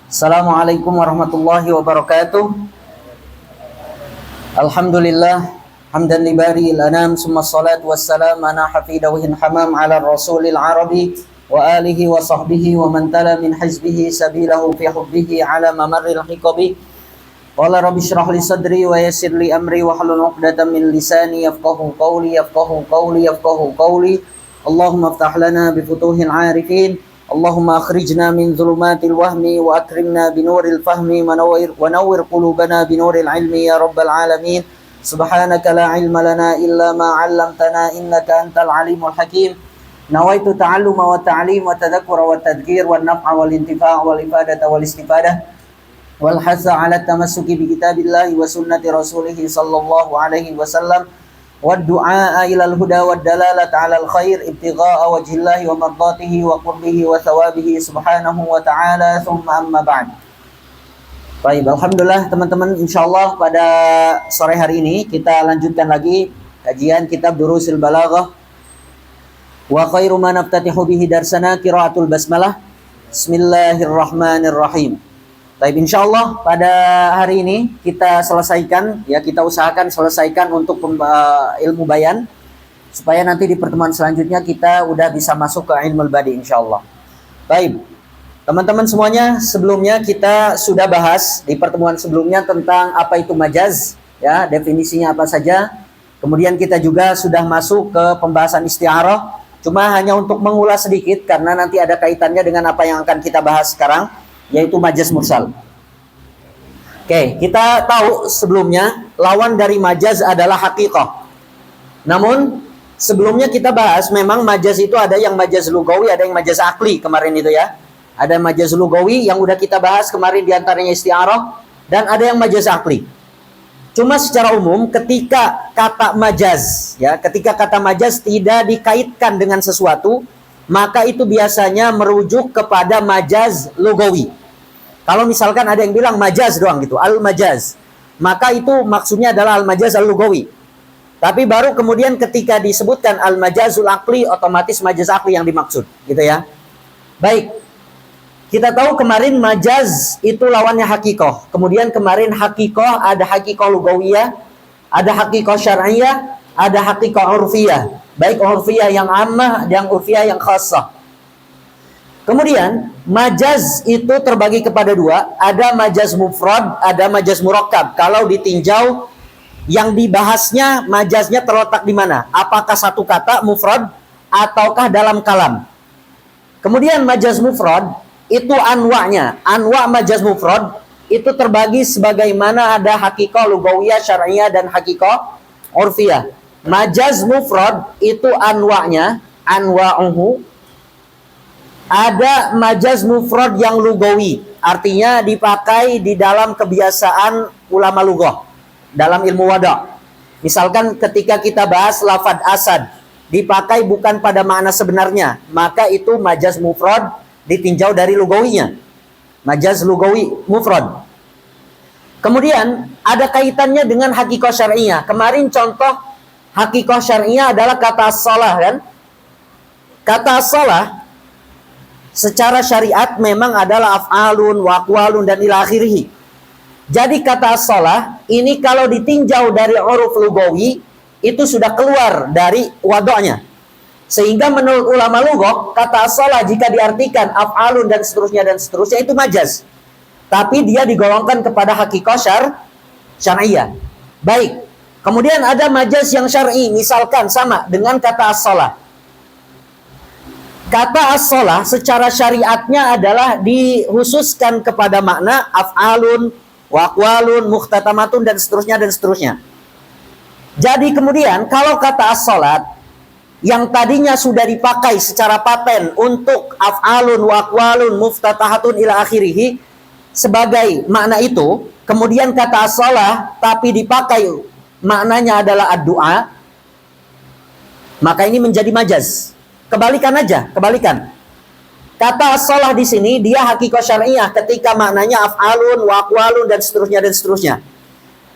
Assalamualaikum warahmatullahi wabarakatuh. Alhamdulillah hamdan li bari'il anam summa salatu wassalam ana hafidawhin hamam ala rasulil arabi wa alihi wa sahbihi wa man tala min hizbihi sabilahu fi hubbihi ala mamarril hiqabi. Qala rabbi shrah li sadri wa yassir li amri wa hlul 'uqdatam min lisani yafqahu qawli. Allahumma iftah lana bi futuhil 'arifin. Allahumma akhrijna min dhulumatil wahmi wa akrimna binuril fahmi wa nawwir qulubana binuril ilmi ya rabbal alamin. Subhanaka la ilma lana illa ma 'allamtana innaka antal alimul hakim. Nawaitu ta'alluma wa ta'lim wa tadhakkura wa tadhkir wa naf'a wal intifa' wal ifadata wal istifadah wal hasa 'ala tamassuki bi kitabillahi wa sunnati rasulih sallallahu alaihi wasallam والدعاء إلى الهدى والدلالة على الخير ابتغاء وجه الله ومرضاته وقربه وثوابه سبحانه وتعالى ثم أما بعد. Baik, alhamdulillah teman-teman, insyaallah pada sore hari ini kita lanjutkan lagi kajian kitab Durusil Balaghah. Wa khairu ma naftatihu bihi darsana qiraatul basmalah. Bismillahirrahmanirrahim. Baik, insyaallah pada hari ini kita selesaikan, ya kita usahakan selesaikan untuk ilmu bayan supaya nanti di pertemuan selanjutnya kita udah bisa masuk ke ilmu badi insyaallah. Baik, teman-teman semuanya, sebelumnya kita sudah bahas di pertemuan sebelumnya tentang apa itu majaz, ya definisinya apa saja. Kemudian kita juga sudah masuk ke pembahasan isti'arah, cuma hanya untuk mengulas sedikit karena nanti ada kaitannya dengan apa yang akan kita bahas sekarang, yaitu majaz mursal. Oke, kita tahu sebelumnya lawan dari majaz adalah haqiqah. Namun sebelumnya kita bahas memang majaz itu ada yang majaz lugawi, ada yang majaz akli kemarin itu ya. Ada majaz lugawi yang udah kita bahas kemarin diantaranya isti'arah, dan ada yang majaz akli. Cuma secara umum ketika kata majaz, ya ketika kata majaz tidak dikaitkan dengan sesuatu, maka itu biasanya merujuk kepada majaz lugawi. Kalau misalkan ada yang bilang majaz doang gitu, al-majaz, maka itu maksudnya adalah al-majaz al-lugawi. Tapi baru kemudian ketika disebutkan al-majazul akli, otomatis majaz akli yang dimaksud, gitu ya. Baik, kita tahu kemarin majaz itu lawannya hakikoh. Kemudian kemarin hakikoh ada hakikoh lugawiyah, ada hakikoh syar'iyah, ada hakikoh urfiyah. Baik urfiyah yang ammah dan urfiyah yang khassah. Kemudian majaz itu terbagi kepada dua, ada majaz mufrad, ada majaz murakkab. Kalau ditinjau yang dibahasnya majaznya terletak di mana? Apakah satu kata mufrad ataukah dalam kalam? Kemudian majaz mufrad itu anwa'nya. Anwa' majaz mufrad itu terbagi sebagaimana ada hakikoh lugawiyah, syar'iyah dan hakikoh urfiyah. Majaz mufrad itu anwa'nya, anwa'uhu. Ada majaz mufrad yang lugawi, artinya dipakai di dalam kebiasaan ulama lughah dalam ilmu wada'. Misalkan ketika kita bahas lafad asad dipakai bukan pada makna sebenarnya, maka itu majaz mufrad ditinjau dari lugawinya, majaz lugawi mufrad. Kemudian ada kaitannya dengan hakikoh syar'iyah. Kemarin contoh hakikoh syar'iyah adalah kata as-salah kan? Kata as-salah secara syariat memang adalah af'alun, waqwalun dan ila akhirih. Jadi kata as-salah ini kalau ditinjau dari uruf lugawi itu sudah keluar dari wada'nya. Sehingga menurut ulama lughah kata as-salah jika diartikan af'alun dan seterusnya itu majaz. Tapi dia digolongkan kepada hakikoh syar'iyah. Baik. Kemudian ada majaz yang syar'i, misalkan sama dengan kata as-salah. Kata as-salah secara syariatnya adalah dihususkan kepada makna af'alun, waqwalun, mukhtatamatun dan seterusnya. Jadi kemudian kalau kata as-salat yang tadinya sudah dipakai secara paten untuk af'alun, waqwalun, muftatahatun ila akhirih sebagai makna itu, kemudian kata as-salah tapi dipakai maknanya adalah ad-du'a, maka ini menjadi majaz. Kebalikan aja, kebalikan. Kata as-salah di sini dia hakikoh syar'iyah ketika maknanya af'alun, waqwalun dan seterusnya.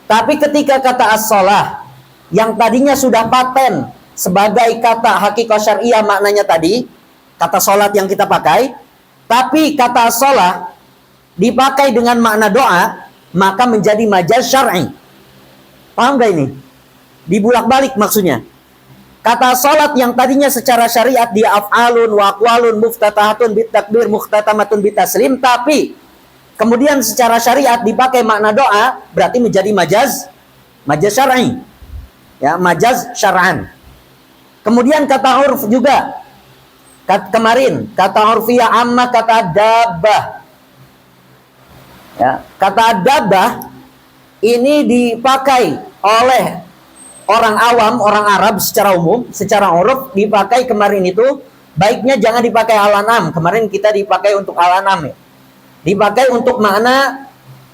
Tapi ketika kata as-salah yang tadinya sudah paten sebagai kata hakikoh syar'iyah maknanya tadi, kata salat yang kita pakai, tapi kata as-salah dipakai dengan makna doa, maka menjadi majaz syar'i. Paham gak ini? Dibulak-balik maksudnya. Kata salat yang tadinya secara syariat dia af'alun wa aqwalun muftatahatun bitakbir muhtatamatun bitaslim, tapi kemudian secara syariat dipakai makna doa, berarti menjadi majaz syar'i. Ya, majaz syar'an. Kemudian kata urf juga. Kemarin kata urfiyah amma kata dabbah. Ya, kata dabbah ini dipakai oleh orang awam, orang Arab secara umum, secara uruf dipakai kemarin itu baiknya jangan dipakai al-an'am. Kemarin kita dipakai untuk al-an'am ya. Dipakai untuk makna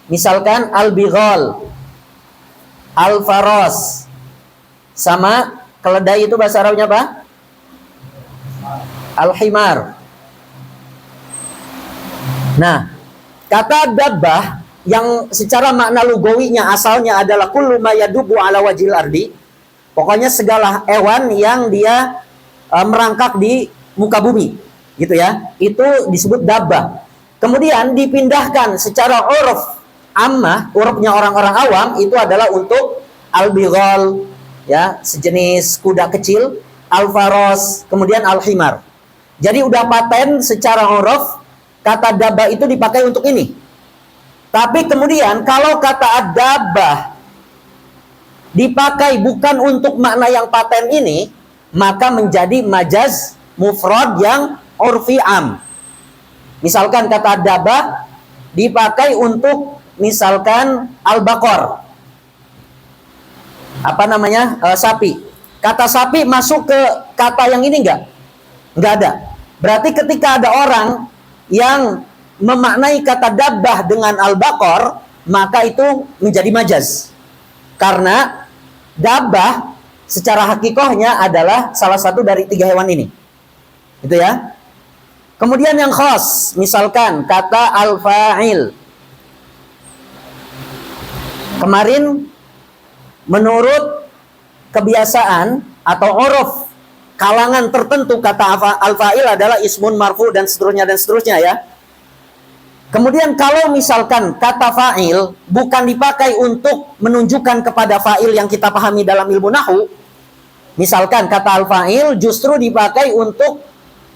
misalkan al-bighal, al-faras. Sama keledai itu bahasa Arabnya apa? Al-himar. Nah, kata dabbah yang secara makna lugawinya asalnya adalah kullu ma yadubu ala wajhil ardi. Pokoknya segala hewan yang dia merangkak di muka bumi, gitu ya. Itu disebut dabbah. Kemudian dipindahkan secara uruf ammah, urufnya orang-orang awam itu adalah untuk al-bighal, ya, sejenis kuda kecil, al-faros, kemudian al-himar. Jadi udah paten secara uruf kata dabbah itu dipakai untuk ini. Tapi kemudian kalau kata ad-dabbah dipakai bukan untuk makna yang paten ini, maka menjadi majaz mufrad yang urfi am. Misalkan kata ad-dabbah dipakai untuk misalkan al-baqar. Apa namanya? Sapi. Kata sapi masuk ke kata yang ini enggak? Enggak ada. Berarti ketika ada orang yang memaknai kata dabbah dengan al-baqar, maka itu menjadi majaz. Karena dabbah secara hakikohnya adalah salah satu dari 3 hewan ini. Itu ya. Kemudian yang khas, misalkan kata al-fa'il. Kemarin menurut kebiasaan atau uruf kalangan tertentu kata al-fa'il adalah ismun marfu dan seterusnya ya. Kemudian kalau misalkan kata fa'il bukan dipakai untuk menunjukkan kepada fa'il yang kita pahami dalam ilmu nahwu, misalkan kata al-fa'il justru dipakai untuk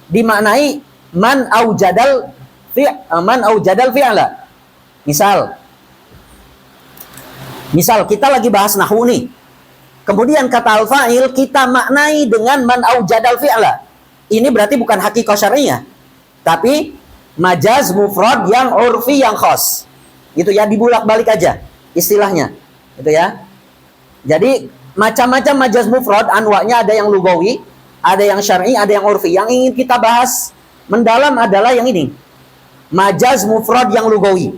dimaknai man aujadal fi'la. Misal kita lagi bahas nahwu nih. Kemudian kata al-fa'il kita maknai dengan man aujadal fi'la. Ini berarti bukan hakikah syar'iyah, tapi majaz mufrad yang urfi yang khas. Itu ya, dibulak-balik aja istilahnya. Itu ya. Jadi macam-macam majaz mufrad anwa'nya, ada yang lugawi, ada yang syar'i, ada yang urfi. Yang ingin kita bahas mendalam adalah yang ini. Majaz mufrad yang lugawi.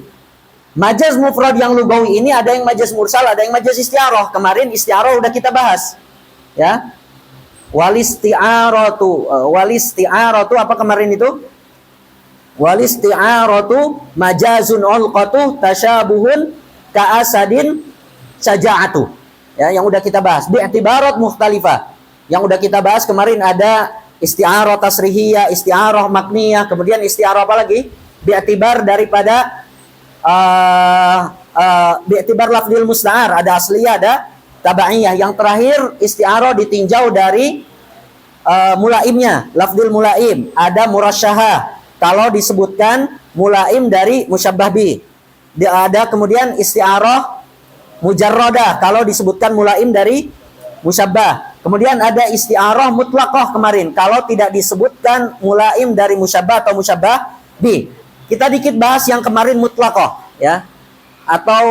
Majaz mufrad yang lugawi ini ada yang majaz mursal, ada yang majaz isti'arah. Kemarin isti'arah udah kita bahas. Ya. Wal isti'aratu apa kemarin itu? Wal isti'aratu majazun ulqatu tasyabuhun ka'asadin syaja'atu. Ya, yang udah kita bahas. Bi'tibarat mukhtalifah. Yang udah kita bahas kemarin ada isti'arah tasrihiyah, isti'arah makniyah, kemudian isti'arah apa lagi? Bi'tibar daripada bi'tibar lafdil musta'ar, ada asliyah, ada tabaiyah. Yang terakhir isti'arah ditinjau dari mulaimnya, lafdil mulaim, ada murasyahah kalau disebutkan mulaim dari musyabbah bi. Ada kemudian isti'arah mujarradah kalau disebutkan mulaim dari musyabbah. Kemudian ada isti'arah mutlaqah kemarin kalau tidak disebutkan mulaim dari musyabbah atau musyabbah bi. Kita dikit bahas yang kemarin mutlaqah ya. Atau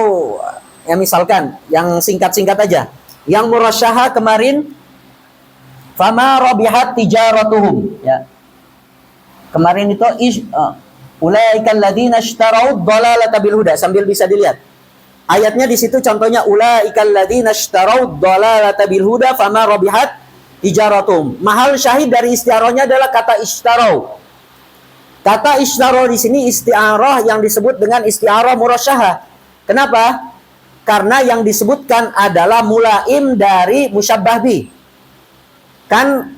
ya misalkan yang singkat-singkat aja. Yang murasyahah kemarin fama rabihat tijaratuhum ya. Kemarin itu ulaikal ladzina ishtarau dhalalata bil huda, sambil bisa dilihat. Ayatnya di situ contohnya ulaikal ladzina ishtarau dhalalata bil huda fama rabihat tijaratuhum. Mahal syahid dari istiarahnya adalah kata ishtarau. Kata ishtarau di sini istiarah yang disebut dengan istiarah murasyahah. Kenapa? Karena yang disebutkan adalah mulaim dari musyabbah bi. Kan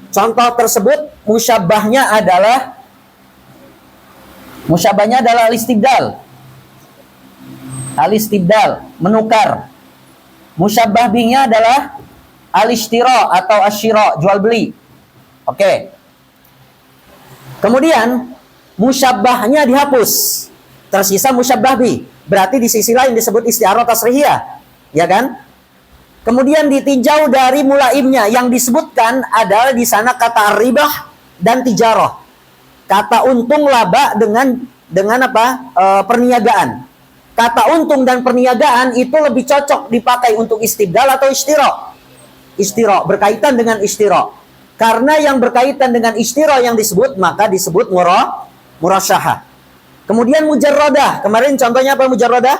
contoh tersebut musyabbahnya adalah Musyabahnya adalah al-istibdal. Al-istibdal, menukar. Musyabah bihnya adalah al-ishtira atau asyira, jual beli. Oke. Kemudian musyabahnya dihapus. Tersisa musyabah bih. Berarti di sisi lain disebut isti'arah tasrihiyah. Ya kan? Kemudian ditinjau dari mulaimnya, yang disebutkan adalah di sana kata ribah dan tijarah. Kata untung laba dengan apa? Perniagaan. Kata untung dan perniagaan itu lebih cocok dipakai untuk istibdal atau istira. Istira, berkaitan dengan istira. Karena yang berkaitan dengan istira yang disebut, maka disebut murasyahah. Kemudian mujarradah. Kemarin contohnya apa mujarradah?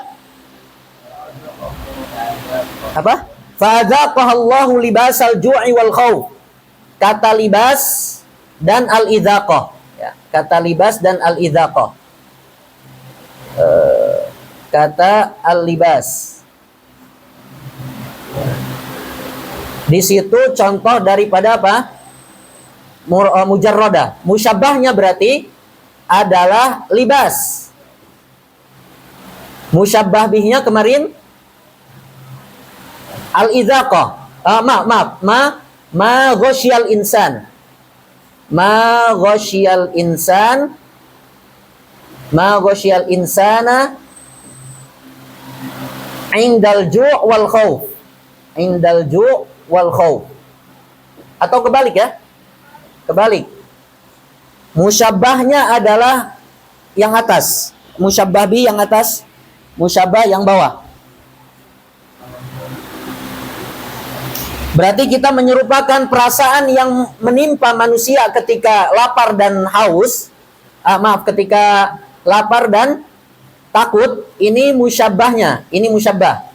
Apa? Fadzaqahallahu libasal ju'i wal khauf. Kata libas dan al-idzaqah. Ya, kata libas dan al-idzaqah. Kata al-libas. Di situ contoh daripada apa? Mujarradah. Musyabahnya berarti adalah libas. Musyabbah bihnya kemarin al-idzaqah. Ma ghasyal insan. Ma ghasyal insan. Ma ghasyal insana indal ju' wal khauf. Indal ju' wal khauf. Atau kebalik ya? Kebalik. Musyabahnya adalah yang atas. Musyabbah bi yang atas. Musyabah yang bawah. Berarti kita menyerupakan perasaan yang menimpa manusia ketika lapar dan haus. Ketika lapar dan takut. Ini musyabbahnya. Ini musyabbah.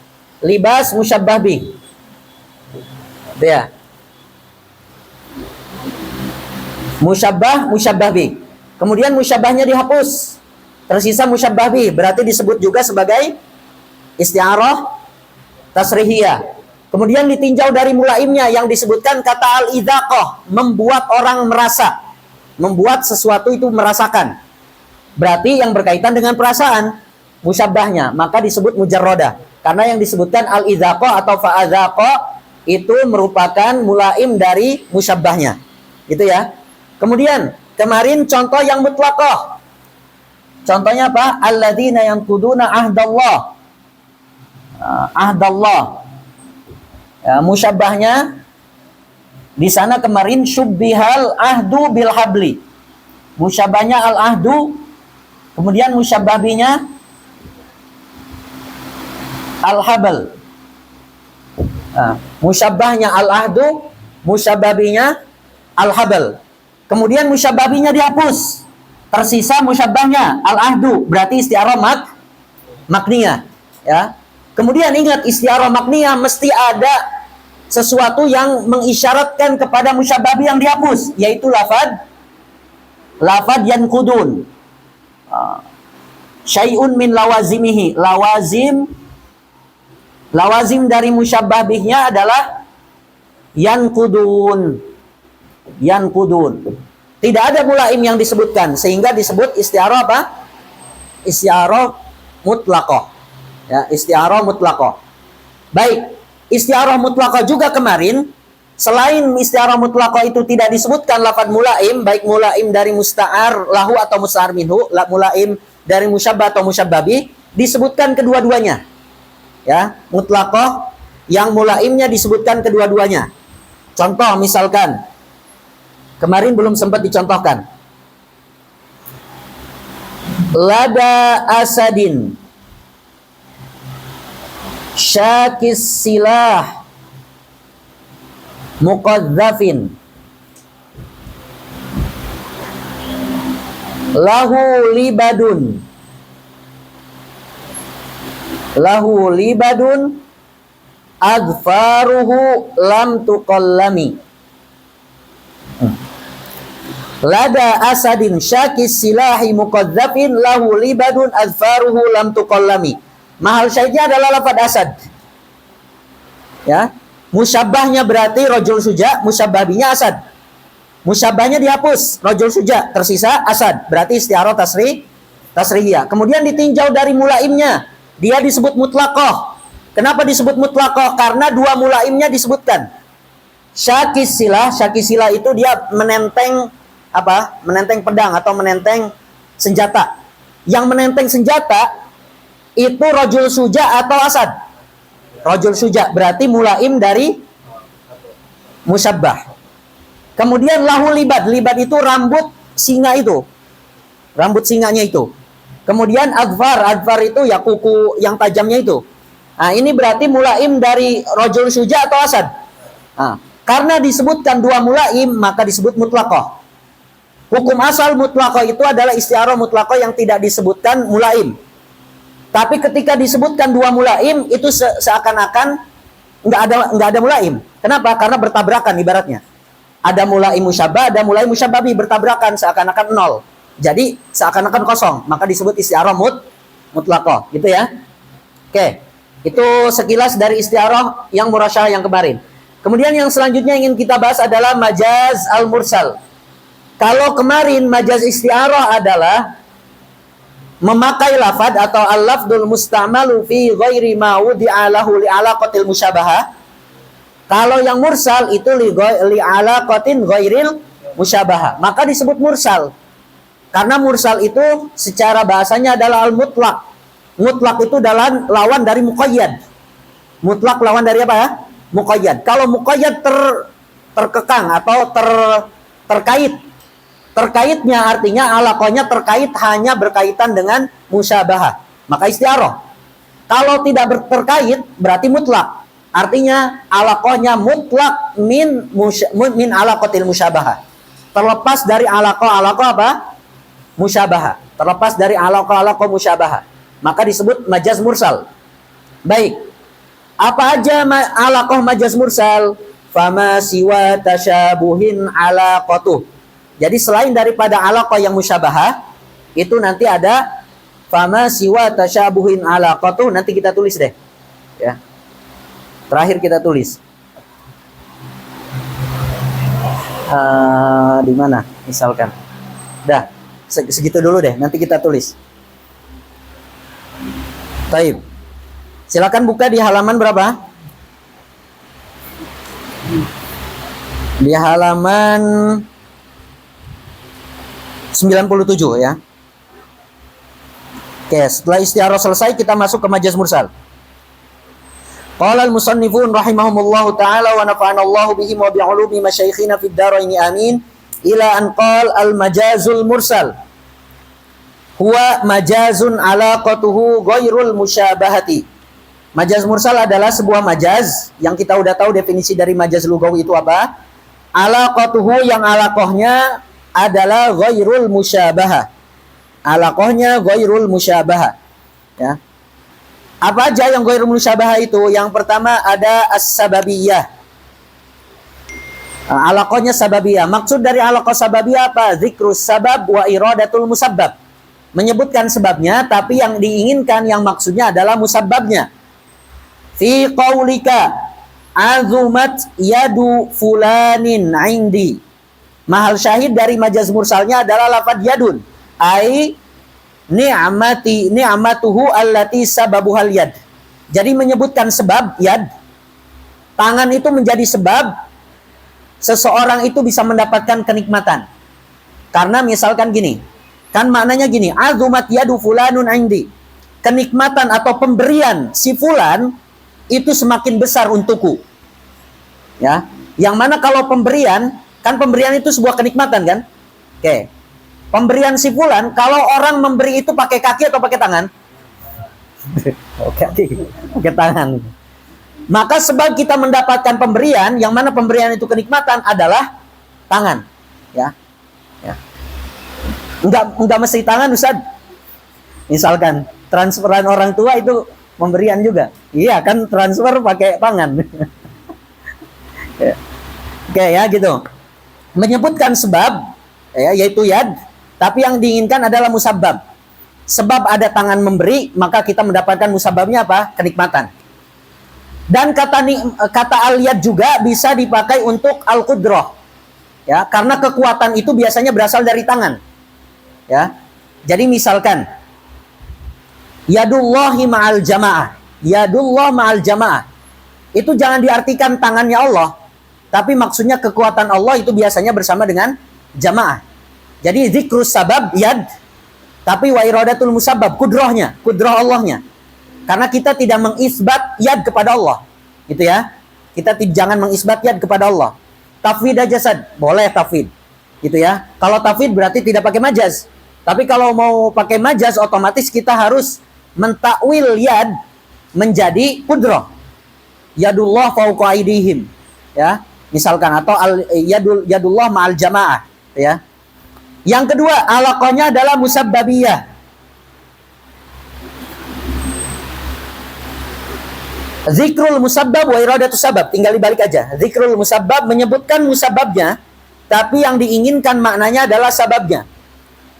Libas musyabbah bi. Ya. Musyabbah, musyabbah bi. Kemudian musyabbahnya dihapus. Tersisa musyabbah bi. Berarti disebut juga sebagai isti'arah tasrihiyah. Kemudian ditinjau dari mulaimnya yang disebutkan kata al-idzaqah. Membuat orang merasa. Membuat sesuatu itu merasakan. Berarti yang berkaitan dengan perasaan. Musyabbahnya. Maka disebut mujarradah. Karena yang disebutkan al-idzaqah atau fa'adzaqah itu merupakan mulaim dari musyabbahnya. Gitu ya. Kemudian kemarin contoh yang mutlaqah. Contohnya apa? Alladzina yanquduna ahdallah. Ahdallah. Ya, musyabbahnya di sana kemarin syubbihal ahdu bil habli. Musyabbahnya al ahdu. Kemudian musyabbah binya al habal. Musyabbahnya al ahdu, musyabbah binya al habal. Kemudian musyabbahnya dihapus. Tersisa musyabbahnya al-ahdu, berarti isti'arah makniyah, ya. Kemudian ingat isti'arah makniyah mesti ada sesuatu yang mengisyaratkan kepada musyabbah yang dihapus, yaitu lafad yanqudun. Syai'un min lawazimihi. Lawazim dari musyabbah bihnya adalah yanqudun. Tidak ada mulaim yang disebutkan sehingga disebut isti'arah apa? Isti'arah mutlaqah. Ya, isti'arah mutlaqah. Baik, isti'arah mutlaqah juga kemarin selain isti'arah mutlaqah itu tidak disebutkan lafaz mulaim, baik mulaim dari musta'ar lahu atau musta'ar minhu, mulaim dari musyabbah atau musyabbah bih, disebutkan kedua-duanya. Ya, mutlaqah yang mulaimnya disebutkan kedua-duanya. Contoh misalkan kemarin belum sempat dicontohkan. Lada asadin syakis silah muqadzafin lahu libadun adfaruhu lam tuqallami. Lada asadin syakis silahi muqadzafin lahu libadun adfaruhu lam tuqallami. Mahal syahidnya adalah lafaz asad. Ya. Musyabbahnya berarti rajul suja, musyabbabinya asad. Musyabbahnya dihapus, rajul suja, tersisa asad. Berarti isti'arah Tasrihiyah. Kemudian ditinjau dari mulaimnya, dia disebut mutlaqah. Kenapa disebut mutlaqah? Karena dua mulaimnya disebutkan. Syakisilah itu dia menenteng apa? Menenteng pedang atau menenteng senjata. Yang menenteng senjata itu rajul suja atau asad. Rajul suja berarti mulaim dari musyabbah. Kemudian lahu libat. Libat itu rambut singa itu. Rambut singanya itu. Kemudian adfar itu ya kuku yang tajamnya itu. Nah, ini berarti mulaim dari rajul suja atau asad. Nah, karena disebutkan dua mulaim, maka disebut mutlaqah. Hukum asal mutlaqah itu adalah isti'arah mutlaqah yang tidak disebutkan mulaim. Tapi ketika disebutkan dua mulaim, itu seakan-akan nggak ada mulaim. Kenapa? Karena bertabrakan ibaratnya. Ada mulaim musyabbah, ada mulaim musyabbabi, bertabrakan seakan-akan nol. Jadi seakan-akan kosong, maka disebut isti'arah mutlaqah, gitu ya. Oke, itu sekilas dari isti'arah yang murasyah yang kemarin. Kemudian yang selanjutnya ingin kita bahas adalah majaz al-mursal. Kalau kemarin majaz isti'arah adalah memakai lafad atau al-lafdul musta'malu fi ghairi ma wudi'a lahu li'alaqatil musyabahah. Kalau yang mursal itu li'alaqatin ghairil musyabahah, maka disebut mursal. Karena mursal itu secara bahasanya adalah al-mutlaq. Mutlak itu adalah lawan dari muqayyad. Mutlak lawan dari apa ya? Muqayyad. Kalau muqayyad terkekang atau terkait. Terkaitnya artinya alaqahnya terkait hanya berkaitan dengan musyabahah. Maka isti'arah. Kalau tidak terkait berarti mutlak. Artinya alaqahnya mutlak min alaqatil musyabahah. Terlepas dari alaqah apa? Musyabahah. Terlepas dari alaqah musyabahah. Maka disebut majaz mursal. Baik. Apa aja alaqah majaz mursal? Fama siwa tasyabuhin alaqatuh. Jadi selain daripada alaqah yang musyabahah, itu nanti ada fama siwa tasyabuhin alaqatuh. Nanti kita tulis deh. Ya. Terakhir kita tulis. Di mana? Misalkan. Dah, segitu dulu deh. Nanti kita tulis. Baik. Silakan buka di halaman berapa? Di halaman 97 ya. Oke, setelah isti'arah selesai kita masuk ke majaz mursal. Qala al-musannifun rahimahumullahu ta'ala wa nafa'ana Allahu bihim wa bi'ulumi masyayikhina fid dharaini amin ila an qala al-majazul mursal huwa majazun alaqatuhu ghairul musyabahati. Majaz mursal adalah sebuah majaz yang kita udah tahu definisi dari majaz lugawi itu apa? Alaqatuhu yang alaqahnya adalah ghairul musyabahah. Alaqahnya ghairul musyabahah. Ya. Apa aja yang ghairul musyabahah itu? Yang pertama ada as-sababiyah. Alaqahnya sababiyah. Maksud dari alaqah sababiyah apa? Zikrus sabab wa iradatul musabbab. Menyebutkan sebabnya, tapi yang diinginkan, yang maksudnya adalah musabbabnya. Fi qaulika azumat yadu fulanin indi. Mahal syahid dari majaz mursalnya adalah lafad yadun. Ai ni'matuhu allati sababuhal yad. Jadi menyebutkan sebab yad. Tangan itu menjadi sebab seseorang itu bisa mendapatkan kenikmatan. Karena misalkan gini. Kan maknanya gini, azumat yadu fulanun indi. Kenikmatan atau pemberian si fulan itu semakin besar untukku. Ya. Yang mana kalau pemberian, kan pemberian itu sebuah kenikmatan kan? Oke. Pemberian si fulan, kalau orang memberi itu pakai kaki atau pakai tangan? Pakai tangan. Maka sebab kita mendapatkan pemberian, yang mana pemberian itu kenikmatan adalah tangan. Ya. Ya. Enggak mesti tangan, Ustaz. Misalkan transferan orang tua itu pemberian juga. Iya kan, transfer pakai tangan. Oke ya gitu. Menyebutkan sebab ya, yaitu yad, tapi yang diinginkan adalah musabbab. Sebab ada tangan memberi, maka kita mendapatkan musabbabnya apa? Kenikmatan. Dan kata al-yad juga bisa dipakai untuk al-qudrah. Ya, karena kekuatan itu biasanya berasal dari tangan. Ya. Jadi misalkan Yadullahi ma'al jamaah. Yadullah ma'al jamaah. Itu jangan diartikan tangannya Allah, tapi maksudnya kekuatan Allah itu biasanya bersama dengan jamaah. Jadi zikrus sabab yad, tapi wa iradatul musabbab, kudrohnya, kudroh Allahnya. Karena kita tidak mengisbat yad kepada Allah, gitu ya. Kita jangan mengisbat yad kepada Allah. Tafwid jasad, boleh tafwid, gitu ya. Kalau tafwid berarti tidak pakai majaz. Tapi kalau mau pakai majaz, otomatis kita harus mentakwil yad menjadi kudroh. Yadullah fauqa aidihim, ya. Misalkan, atau yadullah ma'al jamaah, ya. Yang kedua, alaqahnya adalah musabbabiyah. Zikrul musabbab wa iradatus sabab, tinggal dibalik aja. Zikrul musabbab menyebutkan musabbabnya, tapi yang diinginkan maknanya adalah sababnya.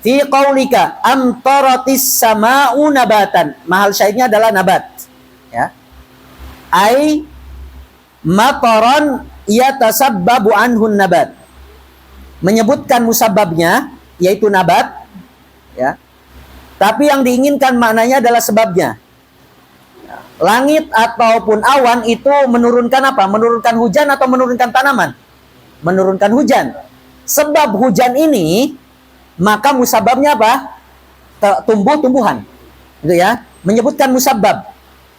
Fi qaulika amtaratis sama'u nabatan. Mahal syahidnya adalah nabat, ya. Ai mataran yatasabbabu anhun nabat. Menyebutkan musabbabnya, yaitu nabat, ya. Tapi yang diinginkan maknanya adalah sebabnya. Langit ataupun awan itu menurunkan apa? Menurunkan hujan atau menurunkan tanaman? Menurunkan hujan. Sebab hujan ini, maka musabbabnya apa? Tumbuh-tumbuhan, gitu ya. Menyebutkan musabbab,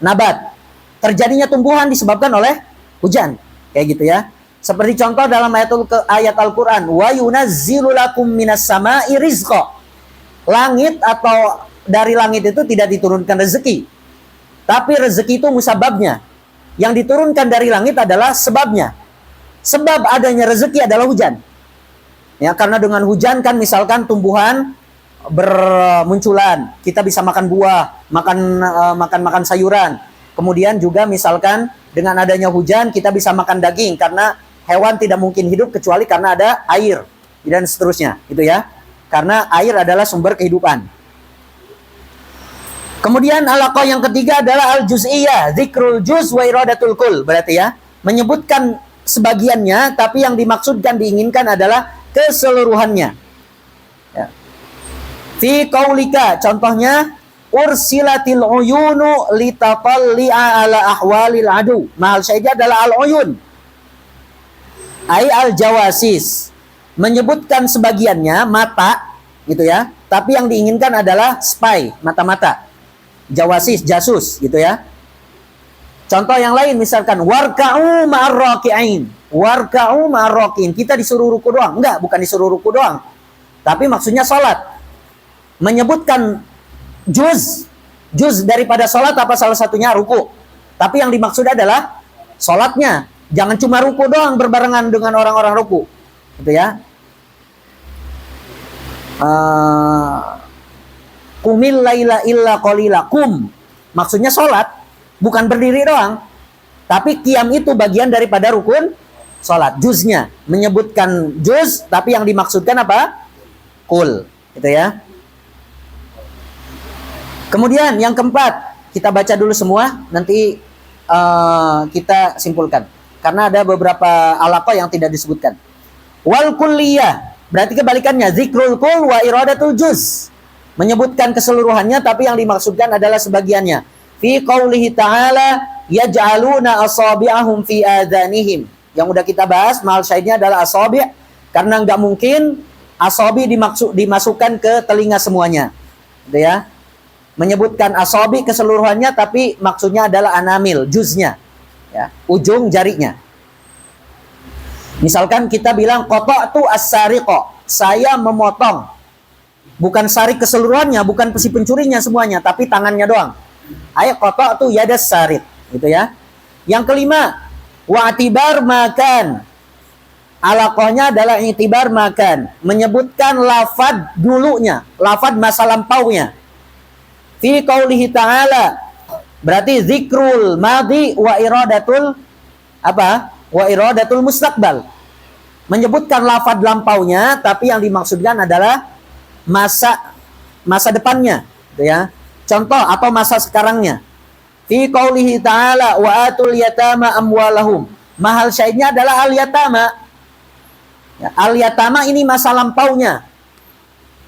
nabat. Terjadinya tumbuhan disebabkan oleh hujan, kayak gitu ya. Seperti contoh dalam ayat Al-Quran, wa yunazzilu lakum minas sama'i rizqa. Langit atau dari langit itu tidak diturunkan rezeki, tapi rezeki itu musababnya. Yang diturunkan dari langit adalah sebabnya. Sebab adanya rezeki adalah hujan. Ya, karena dengan hujan kan misalkan tumbuhan bermunculan, kita bisa makan buah, makan sayuran. Kemudian juga misalkan dengan adanya hujan kita bisa makan daging, karena hewan tidak mungkin hidup kecuali karena ada air, dan seterusnya, gitu ya. Karena air adalah sumber kehidupan. Kemudian alaqah yang ketiga adalah al-juz'iyah, zikrul juz wa iradatul kul, berarti ya, menyebutkan sebagiannya, tapi yang dimaksudkan diinginkan adalah keseluruhannya. Ya. Fi qaulika, contohnya ursilatil uyunu litafalli'a ala ahwalil adu. Mahal syahidnya adalah al-uyun, ai al-jawasis, menyebutkan sebagiannya mata, gitu ya, tapi yang diinginkan adalah spy, mata-mata, jawasis, jasus, gitu ya. Contoh yang lain misalkan warka'u ma'arraki'in. Warka'u ma'arraki'in, kita disuruh ruku doang. Enggak, bukan disuruh ruku doang, tapi maksudnya salat. Menyebutkan juz daripada salat, apa salah satunya ruku, tapi yang dimaksud adalah salatnya. Jangan cuma ruku doang berbarengan dengan orang-orang ruku, gitu ya. Kumil laila illa qalila. Kum maksudnya sholat, bukan berdiri doang, tapi qiyam itu bagian daripada rukun sholat. Juznya menyebutkan juz, tapi yang dimaksudkan apa? Kul, gitu ya. Kemudian yang keempat, kita baca dulu semua, nanti kita simpulkan. Karena ada beberapa alaqah yang tidak disebutkan. Wal kulliyah, berarti kebalikannya, zikrul kul wa iradatul juz. Menyebutkan keseluruhannya, tapi yang dimaksudkan adalah sebagiannya. Fi qaulihi ta'ala yaj'aluna asabi'ahum fi adhanihim. Yang udah kita bahas, mahal syahidnya adalah asabi', karena nggak mungkin asabi dimasukkan ke telinga semuanya, gitu ya. Menyebutkan asabi keseluruhannya, tapi maksudnya adalah anamil, juznya, ya, ujung jarinya. Misalkan kita bilang qata'tu as-sariqa, saya memotong. Bukan sarik keseluruhannya, bukan si pencurinya semuanya, tapi tangannya doang. Ayat qata'tu yadas sarid, gitu ya. Yang kelima, wa'tibar makan. Alaqahnya adalah i'tibar makan, menyebutkan lafad dulunya, lafad masa lampaunya. Fi qaulihi ta'ala, berarti zikrul madhi wa iradatul apa? Wa iradatul mustaqbal. Menyebutkan lafad lampaunya, tapi yang dimaksudkan adalah masa depannya, gitu ya. Contoh atau masa sekarangnya. Fi qaulihi ta'ala wa atul yatama amwalahum. Mahal syahidnya adalah al-yatama. Ya, al-yatama ini masa lampaunya.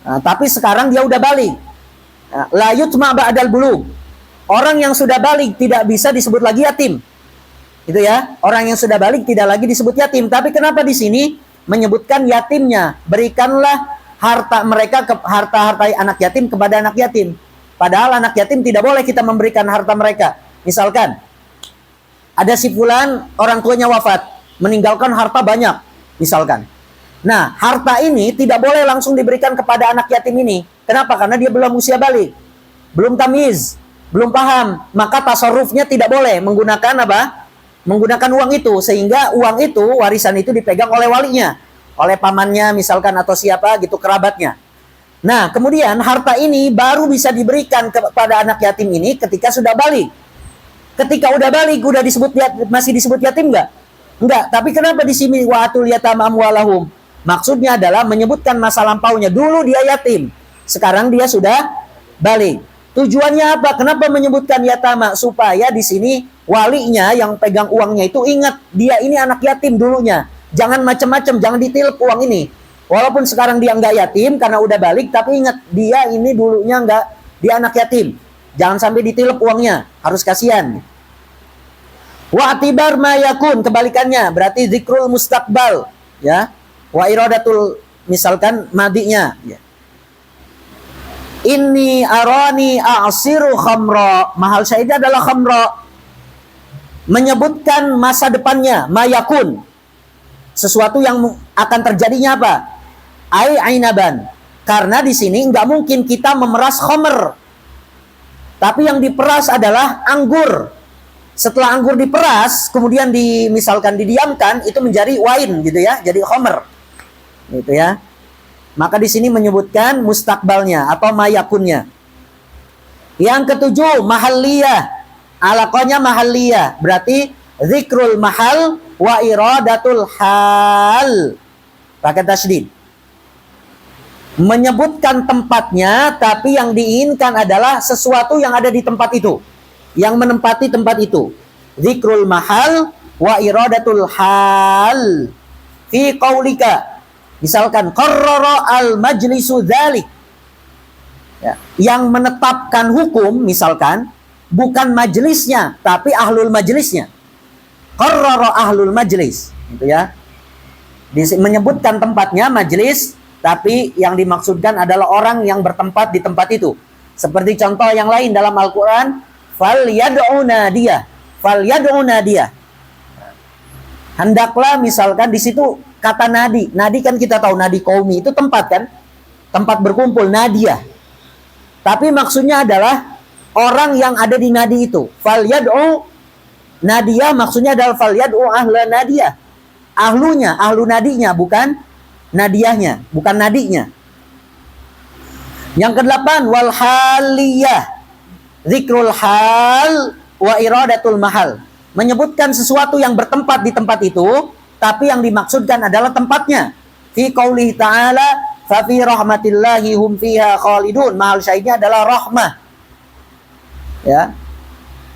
Nah, tapi sekarang dia udah balik. La yutma ba'dal bulugh. Orang yang sudah balik tidak bisa disebut lagi yatim. Itu ya. Orang yang sudah balik tidak lagi disebut yatim. Tapi kenapa di sini menyebutkan yatimnya? Berikanlah harta mereka, harta-harta anak yatim kepada anak yatim. Padahal anak yatim tidak boleh kita memberikan harta mereka. Misalkan ada si fulan orang tuanya wafat, meninggalkan harta banyak, misalkan. Nah, harta ini tidak boleh langsung diberikan kepada anak yatim ini. Kenapa? Karena dia belum usia balik, belum tamyiz, belum paham. Maka tasarrufnya tidak boleh menggunakan apa? Menggunakan uang itu, sehingga uang itu, warisan itu dipegang oleh walinya, oleh pamannya misalkan atau siapa gitu, kerabatnya. Nah, kemudian harta ini baru bisa diberikan kepada anak yatim ini ketika sudah balik. Ketika udah balik, udah disebut masih disebut yatim nggak? Enggak. Tapi kenapa di sini wa'atul yatama amwalahum? Maksudnya adalah menyebutkan masa lampaunya. Dulu dia yatim, sekarang dia sudah balik. Tujuannya apa? Kenapa menyebutkan yatama? Supaya di sini walinya yang pegang uangnya itu ingat dia ini anak yatim dulunya. Jangan macam-macam, jangan ditilep uang ini. Walaupun sekarang dia nggak yatim karena udah balik, tapi ingat dia ini dulunya nggak, dia anak yatim. Jangan sampai ditilep uangnya, harus kasihan. Wa atibar ma yakun, kebalikannya berarti zikrul mustaqbal, ya. Wa iradatul, misalkan madinya, ya. Inni arani a'siru khamra, mahal syahid adalah khamra. Menyebutkan masa depannya, mayakun, sesuatu yang akan terjadinya apa? Ainaban. Karena di sini nggak mungkin kita memeras khamr, tapi yang diperas adalah anggur. Setelah anggur diperas, kemudian misalkan didiamkan, itu menjadi wine gitu ya, jadi khamr, gitu ya. Maka di sini menyebutkan mustakbalnya atau mayakunnya. Yang ketujuh, mahalliyah. Alaqahnya mahalliyah. Berarti zikrul mahal wa iradatul hal. Pakai tasydid. Menyebutkan tempatnya, tapi yang diinginkan adalah sesuatu yang ada di tempat itu. Yang menempati tempat itu. Zikrul mahal wa iradatul hal. Fi qaulika. Misalkan qarrara al-majlisu dzalik. Ya, yang menetapkan hukum misalkan bukan majelisnya tapi ahlul majlisnya. Qarrara ahlul majlis, gitu ya. Menyebutkan tempatnya majelis, tapi yang dimaksudkan adalah orang yang bertempat di tempat itu. Seperti contoh yang lain dalam Al-Qur'an, falyad'u nadiyah. Falyad'u nadiyah. Hendaklah misalkan di situ kata nadi. Nadi kan kita tahu nadi qaumi itu tempat kan? Tempat berkumpul, nadiyah. Tapi maksudnya adalah orang yang ada di nadi itu. Falyad'u nadiyah maksudnya adalah falyad'u ahla nadiyah. Ahlunya, ahlu nadinya, bukan nadiyahnya, bukan nadinya. Yang kedelapan, wal haliyah. Zikrul hal wa iradatul mahal. Menyebutkan sesuatu yang bertempat di tempat itu, tapi yang dimaksudkan adalah tempatnya. Fi qaulihi ta'ala, fa fi rahmatillahi hum fiha khalidun. Mahal syahidnya adalah rahmah. Ya.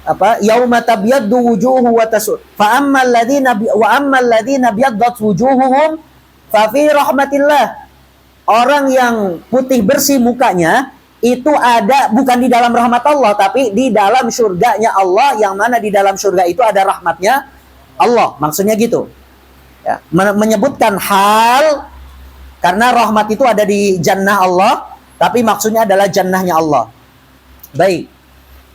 Apa? Yauma tabyaddu wujuhu wa tasud. Fa ammal ladzina byaddat wujuhuhum fa fi rahmatillah. Orang yang putih bersih mukanya itu ada bukan di dalam rahmat Allah, tapi di dalam surganya Allah, yang mana di dalam surga itu ada rahmatnya Allah. Maksudnya gitu. Ya, menyebutkan hal karena rahmat itu ada di jannah Allah, tapi maksudnya adalah jannahnya Allah. Baik.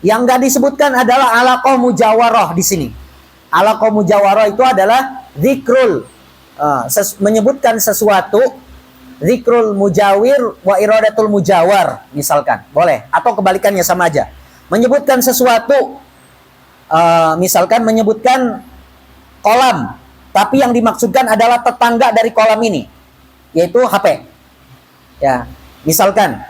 Yang nggak disebutkan adalah alaqah mujawarah di sini. Alaqah mujawarah itu adalah zikrul, menyebutkan sesuatu. Zikrul mujawir wa iradatul mujawar, misalkan boleh, atau kebalikannya sama aja. Menyebutkan sesuatu, misalkan menyebutkan kolam, tapi yang dimaksudkan adalah tetangga dari kolam ini, yaitu HP. Ya, misalkan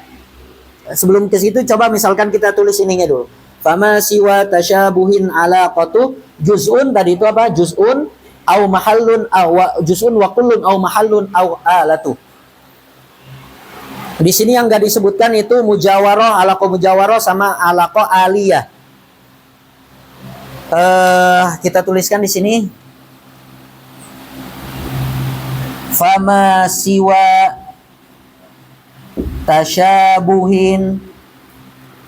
sebelum ke situ coba misalkan kita tulis ininya dulu. Fama siwa tasyabuhin alaqatu juz'un, tadi itu apa? Juz'un au mahallun au juz'un wa kullun au mahallun au alatu. Di sini yang nggak disebutkan itu mujawarah, alaqah mujawarah sama alaqah aliyah. Kita tuliskan di sini. Fama siwa tasyabuhin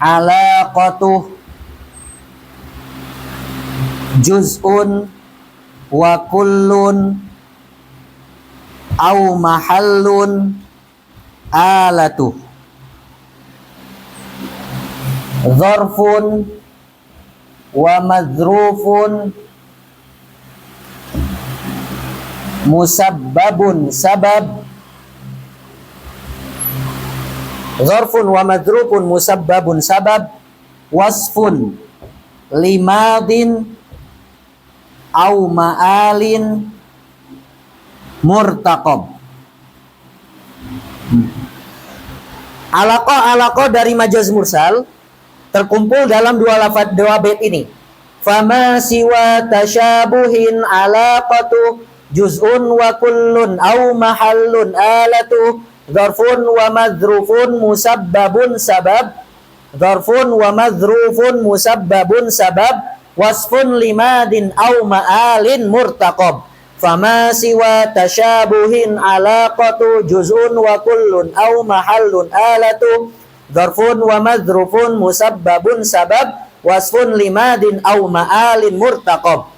alaqatuh, juz'un wa kullun au mahallun alatuh, dzarfun wa madzrufun musabbabun sabab, dzarfun wa madzrufun musabbabun sabab, wasfun limadin au ma'alin murtaqab. Alaqah dari majaz mursal terkumpul dalam dua bait ini. Fama siwa tasyabuhin alaqatu juz'un wa kullun au mahallun alatu, dzarfun wa madzrufun musabbabun sabab, dzarfun wa madzrufun musabbabun sabab, wasfun limadin au ma'alin murtaqab. Fama siwa tasyabuhin alaqatu juz'un wa kullun au mahallun alatu, dzarfun wa madzrufun musabbabun sabab, wasfun limadin au ma'alin murtaqab.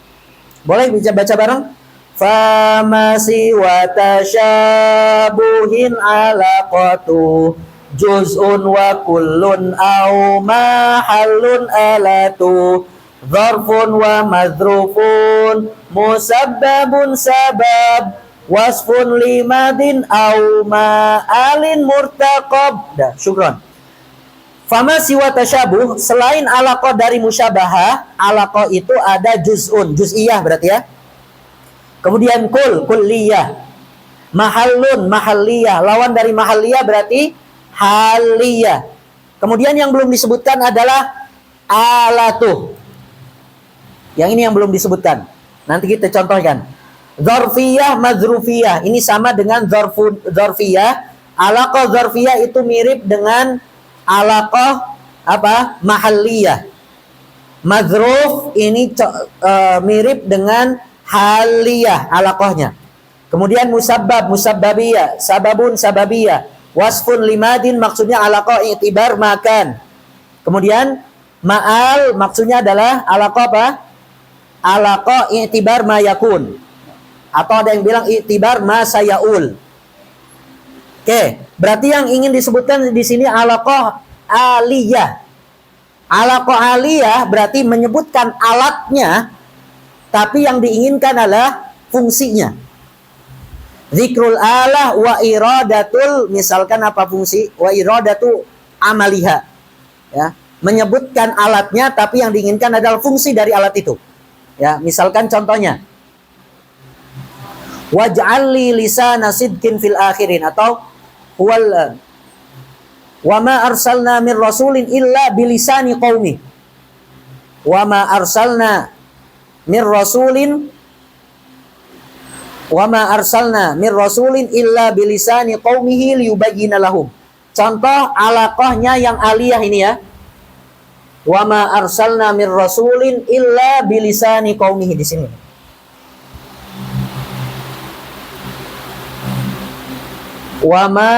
Boleh baca bareng? Fama siwa tasyabuhin alaqatu juz'un wa kullun au mahallun alatu, dzarfun wa madzrufun musabbabun sabab, wasfun limadin au ma'alin murtaqab. Dah, syukran. Fama siwa tasyabuh, selain alaqah dari musyabahah, alaqah itu ada juz'un, juz'iyah berarti ya. Kemudian kulliyah, mahallun, mahalliyah. Lawan dari mahalliyah berarti haliyah. Kemudian yang belum disebutkan adalah alatuh. Yang ini yang belum disebutkan. Nanti kita contohkan. Dzarfiyah, madzrufiyah. Ini sama dengan dzarfiyah. Alaqah dzarfiyah itu mirip dengan alaqah apa? Mahalliyah. Madzruf ini mirip dengan haliyah alaqahnya. Kemudian musabbab, musabbabiyah, sababun, sababiyah. Wasfun limadin maksudnya alaqah i'tibar makan. Kemudian ma'al maksudnya adalah alaqah apa? Alaqah i'tibar ma yakun. Atau ada yang bilang i'tibar ma sayaul. Oke, berarti yang ingin disebutkan di sini alaqah aliyah. Alaqah aliyah berarti menyebutkan alatnya, tapi yang diinginkan adalah fungsinya. Zikrul alah wa iradatul, misalkan apa fungsi? Wa iradatu amaliha. Ya, menyebutkan alatnya tapi yang diinginkan adalah fungsi dari alat itu. Ya, misalkan contohnya. Waj'alli lisana sidqin fil akhirin, atau huwal wa ma arsalna mir rasulin illa bilisani qaumi. Wa ma arsalna mir rasulin illa bilisani qaumihi liyubayyina lahum. Contoh alaqahnya yang aliyah ini ya. Wa ma arsalna mir rasulin illa bilisani qaumihi di sini. Wa ma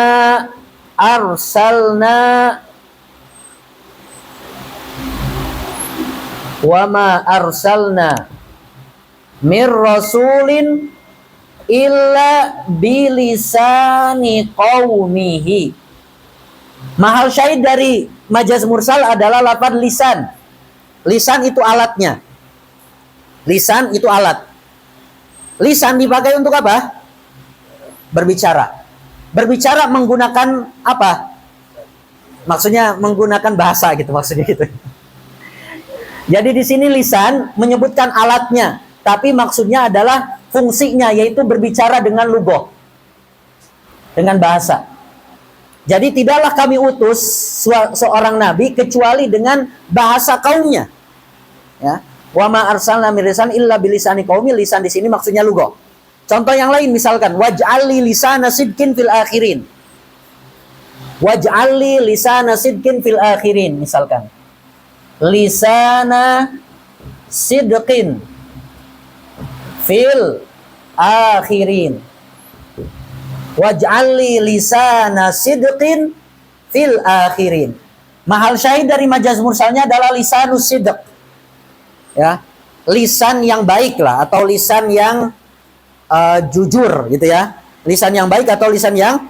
arsalna mir rasulin illa bilisani qaumihi. Mahal syahid dari majaz mursal adalah lafaz lisan. Lisan itu alatnya. Lisan itu alat. Lisan dipakai untuk apa? Berbicara. Berbicara menggunakan apa? Maksudnya menggunakan bahasa gitu, maksudnya gitu. Jadi di sini lisan menyebutkan alatnya, tapi maksudnya adalah fungsinya, yaitu berbicara dengan lugah, dengan bahasa. Jadi tidaklah kami utus seorang nabi kecuali dengan bahasa kaumnya. Ya. Wa ma arsalna mir lisan illa bilisani qaumi, lisan di sini maksudnya lugah. Contoh yang lain misalkan waj'alli lisana sidqin fil akhirin. Waj'alli lisana sidqin fil akhirin misalkan. Lisana sidqin fil akhirin. Waj'alli lisana sidqin fil akhirin. Mahal syahid dari majaz mursalnya adalah lisanus sidq. Ya. Lisan yang baik lah, atau lisan yang jujur gitu ya. Lisan yang baik atau lisan yang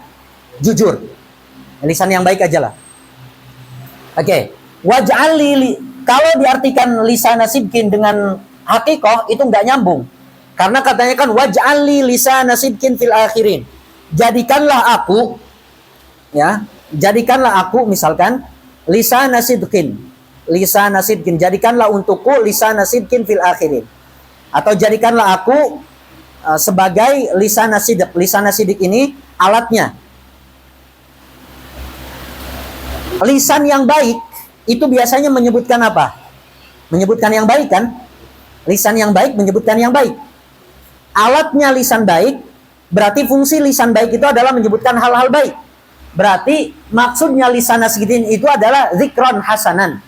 jujur. Lisan yang baik aja lah. Oke. Waj'ali, kalau diartikan lisana sidqin dengan hakikoh itu nggak nyambung. Karena katanya kan waj'ali lisana sidqin fil akhirin. Jadikanlah aku, ya, jadikanlah aku misalkan lisana sidqin, jadikanlah untukku lisana sidqin fil akhirin, atau jadikanlah aku sebagai lisana sidq. Lisana sidq ini alatnya. Lisan yang baik itu biasanya menyebutkan apa? Menyebutkan yang baik kan? Lisan yang baik menyebutkan yang baik. Alatnya lisan baik, berarti fungsi lisan baik itu adalah menyebutkan hal-hal baik. Berarti maksudnya lisana sidqin itu adalah zikron hasanan.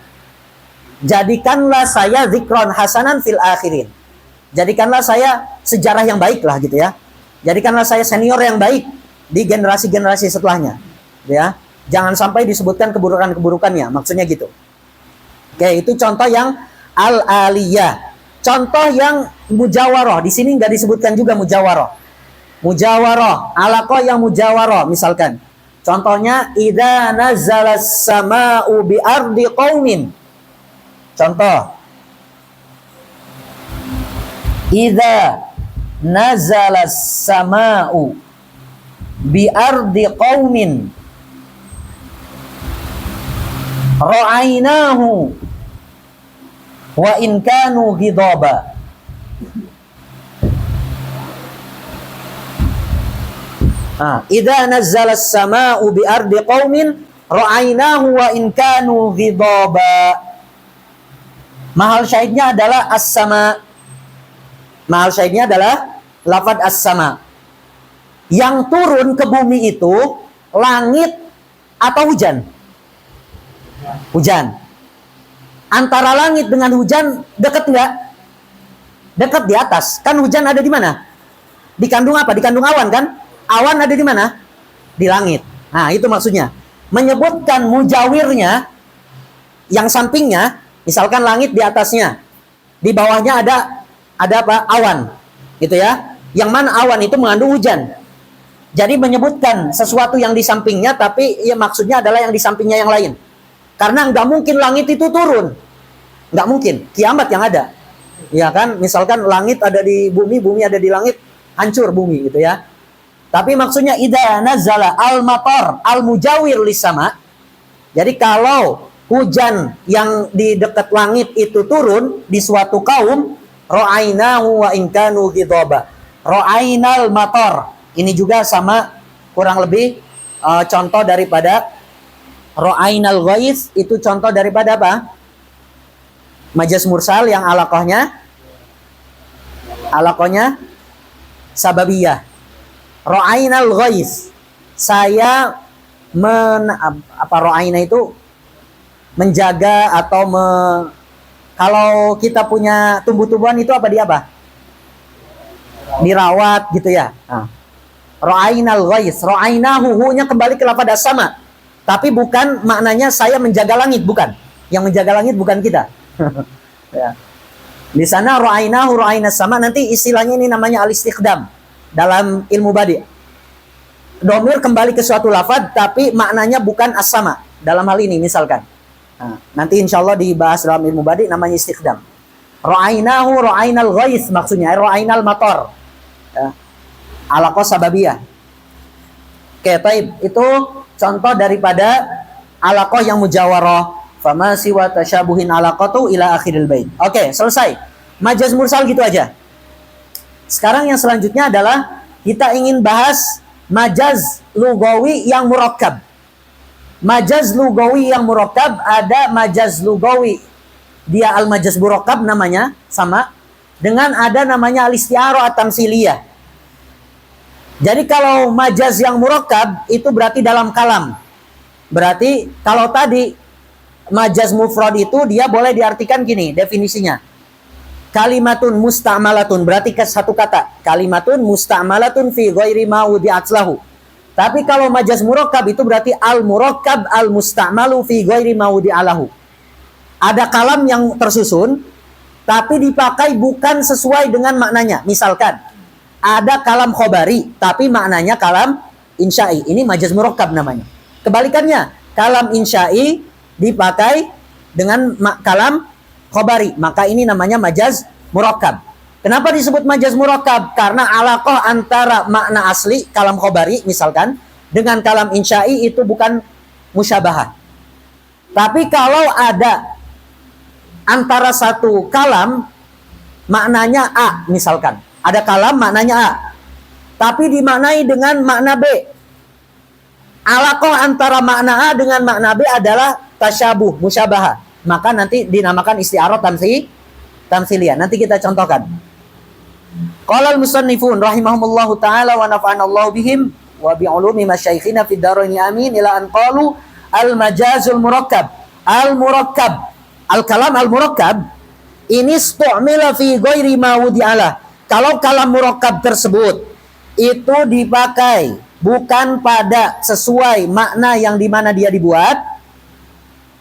Jadikanlah saya zikron hasanan fil akhirin. Jadikanlah saya sejarah yang baik lah gitu ya. Jadikanlah saya senior yang baik di generasi-generasi setelahnya. Ya. Jangan sampai disebutkan keburukan-keburukannya, maksudnya gitu. Oke, itu contoh yang al-aliyah. Contoh yang mujawaroh, di sini nggak disebutkan juga mujawaroh. Mujawaroh, alaqah yang mujawaroh misalkan. Contohnya idza nazzalas sama'u bi ardi qaumin. Contoh. Idza nazalas sama'u bi ardi qaumin ra'ainahu wa in kanu ghidaba. Idza nazzalas sama'u bi ardi qaumin ra'ainahu wa in kanu ghidaba. Mahal syahidnya adalah as-sama. Mahal syahidnya adalah lafaz as-sama. Yang turun ke bumi itu langit atau hujan? Hujan. Antara langit dengan hujan dekat enggak? Dekat, di atas. Kan hujan ada di mana? Di kandung apa? Di kandung awan kan? Awan ada di mana? Di langit. Nah, itu maksudnya. Menyebutkan mujawirnya, yang sampingnya, misalkan langit di atasnya. Di bawahnya ada apa? Awan. Gitu ya. Yang mana awan itu mengandung hujan. Jadi menyebutkan sesuatu yang di sampingnya, tapi ya maksudnya adalah yang di sampingnya yang lain. Karena nggak mungkin langit itu turun. Nggak mungkin. Kiamat yang ada. Ya kan? Misalkan langit ada di bumi, bumi ada di langit, hancur bumi gitu ya. Tapi maksudnya idza nazala al-matar al-mujawir lisama. Jadi kalau hujan yang di dekat langit itu turun di suatu kaum, ra'ainahu wa in kanu ghidaba. Ra'ainal matar. Ini juga sama kurang lebih contoh daripada ra'ainal ghais, itu contoh daripada apa? Majaz mursal yang alaqahnya sababiyah. Ra'ainal ghais, saya ra'aina itu menjaga atau kalau kita punya tumbuh-tumbuhan itu apa, dia apa? Dirawat gitu ya. Ra'ainal ghais, ra'ainahu, hu-nya kembali ke lafaz as-sama. Tapi bukan maknanya saya menjaga langit, bukan. Yang menjaga langit bukan kita. Ya. Di sana ra'ainahu ra'ainas sama, nanti istilahnya ini namanya al-istikhdam dalam ilmu badi. Domir kembali ke suatu lafaz tapi maknanya bukan as-sama. Dalam hal ini misalkan. Nanti insya Allah dibahas dalam ilmu badi namanya istikhdam. Ra'ainahu ra'ainal ghais maksudnya ra'ainal matar. Ya. Alaqah sababiyah. Oke, taib. Itu contoh daripada alaqah yang mujawarah. Fama siwa tasyabuhin alaqatu ila akhiril bait. Oke, selesai. Majaz mursal gitu aja. Sekarang yang selanjutnya adalah kita ingin bahas majaz lugawi yang murakkab. Majaz lugawi yang murakkab, ada majaz lugawi dia al-majaz murakkab namanya sama dengan ada namanya al-isti'arah at-tamsiliyah. Jadi kalau majaz yang murakkab itu berarti dalam kalam. Berarti kalau tadi majaz mufrad itu dia boleh diartikan gini definisinya. Kalimatun musta'malatun berarti satu kata. Kalimatun musta'malatun fi ghairi ma wudi'at lahu. Tapi kalau majaz murakkab itu berarti al-murakkab al-musta'malu fi ghairi mawdi'alahu. Ada kalam yang tersusun tapi dipakai bukan sesuai dengan maknanya. Misalkan ada kalam khobari tapi maknanya kalam insya'i. Ini majaz murakkab namanya. Kebalikannya, kalam insya'i dipakai dengan kalam khobari, maka ini namanya majaz murakkab. Kenapa disebut majaz murakkab? Karena alaqah antara makna asli kalam khobari misalkan dengan kalam insya'i itu bukan musyabahah. Tapi kalau ada antara satu kalam maknanya A misalkan, ada kalam maknanya A tapi dimaknai dengan makna B, alaqah antara makna A dengan makna B adalah tasyabuh, musyabahah, maka nanti dinamakan isti'arah tamtsiliyah. Nanti kita contohkan. Qala al-musannifun rahimahumullahu taala wa nafa'anallahu bihim wa bi'ulumi masyayikhina fid dharain amin ila an qalu al-majazul murakkab. Al-murakkab, al-kalam al-murakkab ini istu'mila fi ghairi ma wudi'ala. Kalau kalam murakkab tersebut itu dipakai bukan pada sesuai makna yang dimana dia dibuat,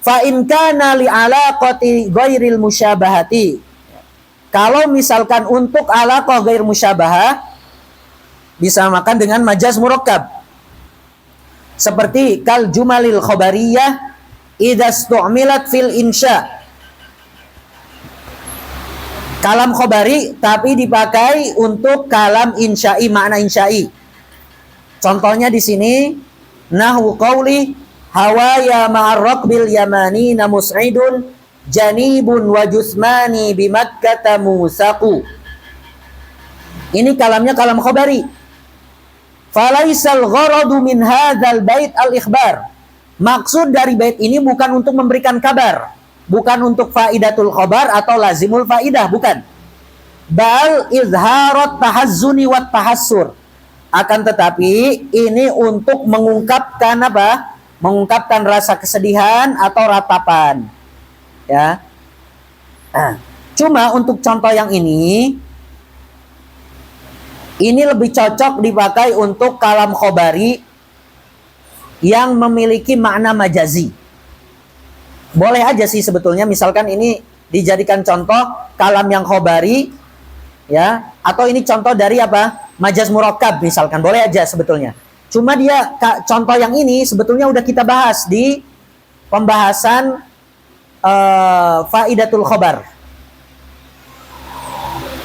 fa in kana li alaqati ghairil musyabahati. Kalau misalkan untuk alaqah ghair musyabahah disamakan dengan majaz murakkab. Seperti kal jumalil khabariyah idza stu'milat fil insya. Kalam khobari tapi dipakai untuk kalam insya'i, makna insya'i. Contohnya di sini nahwu qauli hawaya ma'ar raqbil yamani mus'idun janibun wa jusmani bi Makkah musaqu. Ini kalamnya kalam khobari. Falaisal gharadu min hadzal bait al-ikhbar. Maksud dari bait ini bukan untuk memberikan kabar, bukan untuk faidatul khabar atau lazimul faidah, bukan. Bal izharat tahazzuni wat tahassur. Akan tetapi ini untuk mengungkapkan apa? Mengungkapkan rasa kesedihan atau ratapan. Ya. Cuma untuk contoh yang ini lebih cocok dipakai untuk kalam khobari yang memiliki makna majazi. Boleh aja sih sebetulnya, misalkan ini dijadikan contoh kalam yang khobari, ya, atau ini contoh dari apa? Majaz murakkab misalkan, boleh aja sebetulnya. Cuma dia contoh yang ini sebetulnya udah kita bahas di pembahasan faidatul khobar.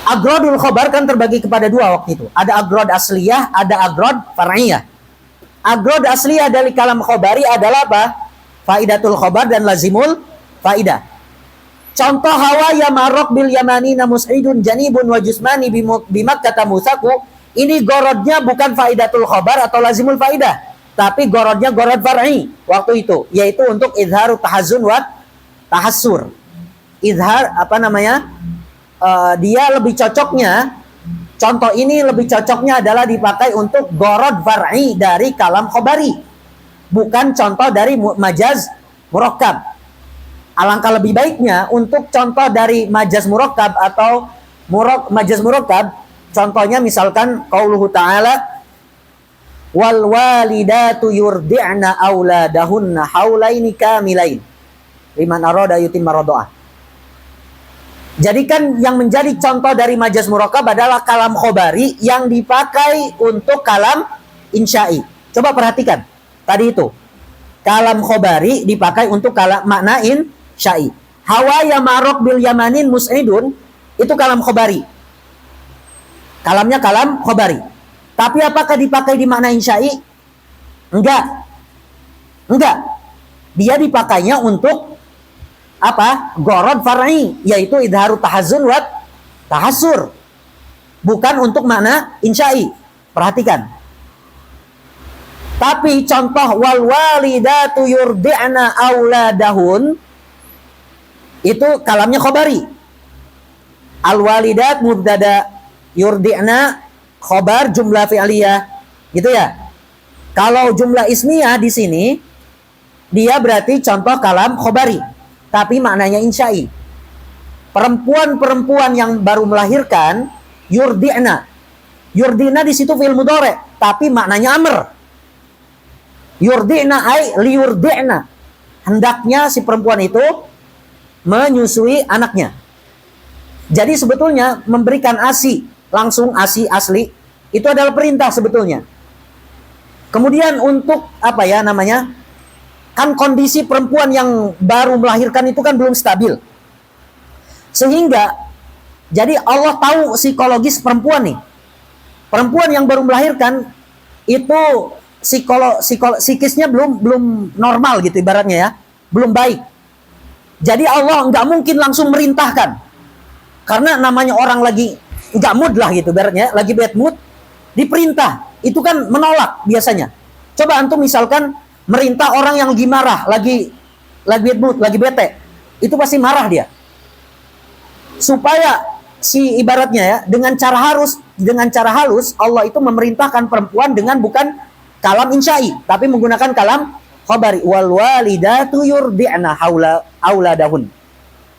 Agrodul khobar kan terbagi kepada dua waktu itu. Ada agrod asliyah, ada agrod far'iyah. Agrod asliyah dari kalam khobari adalah apa? Faidatul khobar dan lazimul faidah. Contoh hawa ya marok bil yamanina mus'idun janibun wa jusmani bi Makkah musaqu. Ini gorodnya bukan faidatul khobar atau lazimul faidah, tapi gorodnya gorod far'i waktu itu, yaitu untuk izharu tahazun wa tahassur. Izhar apa namanya? Dia lebih cocoknya, contoh ini lebih cocoknya adalah dipakai untuk gorod far'i dari kalam khobari, bukan contoh dari majaz murakkab. Alangkah lebih baiknya untuk contoh dari majaz murakkab atau majaz murakkab, contohnya misalkan qauluhu ta'ala wal walidatu yurdi'na auladahunna haulaini kamilain liman arada yutimma radha'ah. Jadi kan yang menjadi contoh dari majaz murakkab adalah kalam khobari yang dipakai untuk kalam insya'i. Coba perhatikan tadi itu, kalam khobari dipakai untuk kalam makna insya'i. Hawa ya marok bil yamanin mus'idun itu kalam khobari, kalamnya kalam khobari. Tapi apakah dipakai di makna insya'i? Enggak. Dia dipakainya untuk apa? Gorod far'i, yaitu idharu tahazun wa tahassur, bukan untuk makna insya'i. Perhatikan. Tapi contoh wal walidatu yurdi'na auladahun itu kalamnya khobari. Al walidat mubtada, yurdi'na khobar jumlah fi'liyah, gitu ya. Kalau jumlah ismiyah di sini dia berarti contoh kalam khobari, tapi maknanya insya'i. Perempuan-perempuan yang baru melahirkan, yurdi'na. Yurdi'na di situ fi'il mudhari', tapi maknanya amr. Yurdi'na ay liyurdi'na. Hendaknya si perempuan itu menyusui anaknya. Jadi sebetulnya memberikan ASI, langsung ASI asli, itu adalah perintah sebetulnya. Kemudian untuk apa ya namanya? Kan kondisi perempuan yang baru melahirkan itu kan belum stabil. Sehingga jadi Allah tahu psikologis perempuan nih. Perempuan yang baru melahirkan itu psikisnya belum normal gitu ibaratnya ya, belum baik. Jadi Allah nggak mungkin langsung merintahkan, karena namanya orang lagi nggak mood lah gitu ibaratnya, lagi bad mood, diperintah itu kan menolak biasanya. Coba antum misalkan merintah orang yang lagi marah, lagi bad mood, lagi bete, itu pasti marah dia. Supaya si ibaratnya ya, dengan cara halus Allah itu memerintahkan perempuan dengan bukan kalam insya'i, tapi menggunakan kalam khabari. Wal walidatu yurdi'na auladahun.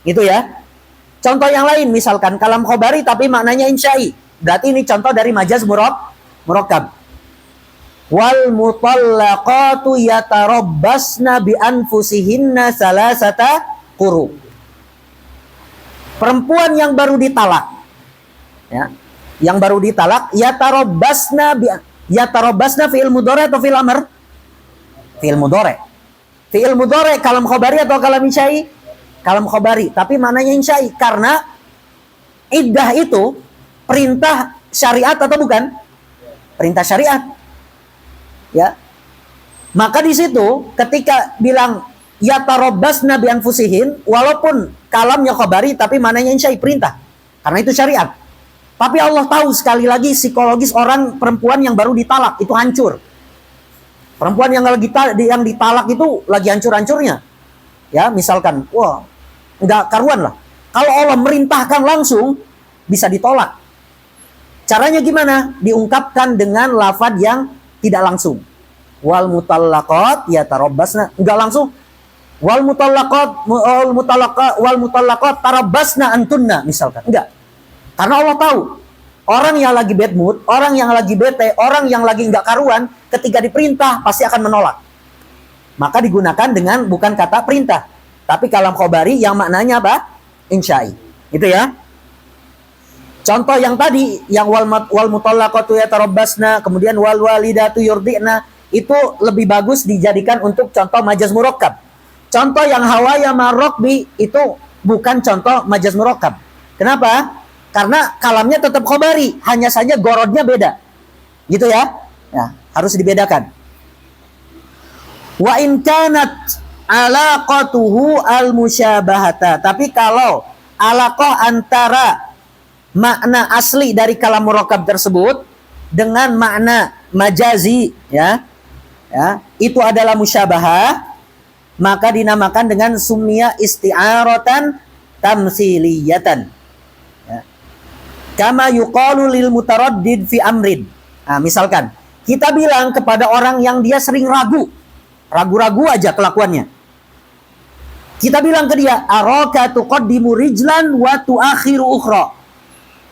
Gitu ya. Contoh yang lain misalkan kalam khabari tapi maknanya insya'i. Berarti ini contoh dari majaz murakkab. Wal mutallaqatu yatarabbasna bi anfusihinna salasata quru. Perempuan yang baru ditalak, ya, yang baru ditalak, yatarabbasna fi'il mudhari atau fi'il amr? Fi'il mudhari. Fi'il mudhari kalam khabari atau kalam insya'i? Kalam khabari, tapi maknanya insya'i karena iddah itu perintah syariat atau bukan? Perintah syariat. Ya. Maka di situ ketika bilang yatarabbasna bi anfusihin, walaupun kalamnya khabari tapi maknanya insya'i perintah. Karena itu syariat. Tapi Allah tahu sekali lagi psikologis orang perempuan yang baru ditalak itu hancur. Perempuan yang ditalak itu lagi hancur-hancurnya. Ya, misalkan, wah, enggak karuan lah. Kalau Allah merintahkan langsung bisa ditolak. Caranya gimana? Diungkapkan dengan lafaz yang tidak langsung. Wal mutallaqat yatarabbasna, enggak langsung. Wal mutallaqat tarabbasna antunna misalkan. Enggak. Karena Allah tahu orang yang lagi bad mood, orang yang lagi bete, orang yang lagi enggak karuan ketika diperintah pasti akan menolak. Maka digunakan dengan bukan kata perintah, tapi kalam khabari yang maknanya apa? Insya'i. Itu ya. Contoh yang tadi yang wal mutallaqatu yatarabbasna, kemudian wal walidatu yurdi'na, itu lebih bagus dijadikan untuk contoh majaz murakkab. Contoh yang hawaya marokbi itu bukan contoh majaz murakkab. Kenapa? Karena kalamnya tetap khabari, hanya saja gorodnya beda. Gitu ya. Ya, harus dibedakan. Wa in kanat alaqatuhu al-musyabahata. Tapi kalau alaqah antara makna asli dari kalam murakkab tersebut dengan makna majazi ya, itu adalah musyabahah, maka dinamakan dengan summiya isti'aratan tamsiliyatan. Ya. Kama yuqalu lil mutaraddid fi amrin. Nah, misalkan kita bilang kepada orang yang dia sering ragu-ragu aja kelakuannya. Kita bilang ke dia, araka tuqaddimu rijlan wa tuakhiru ukhra.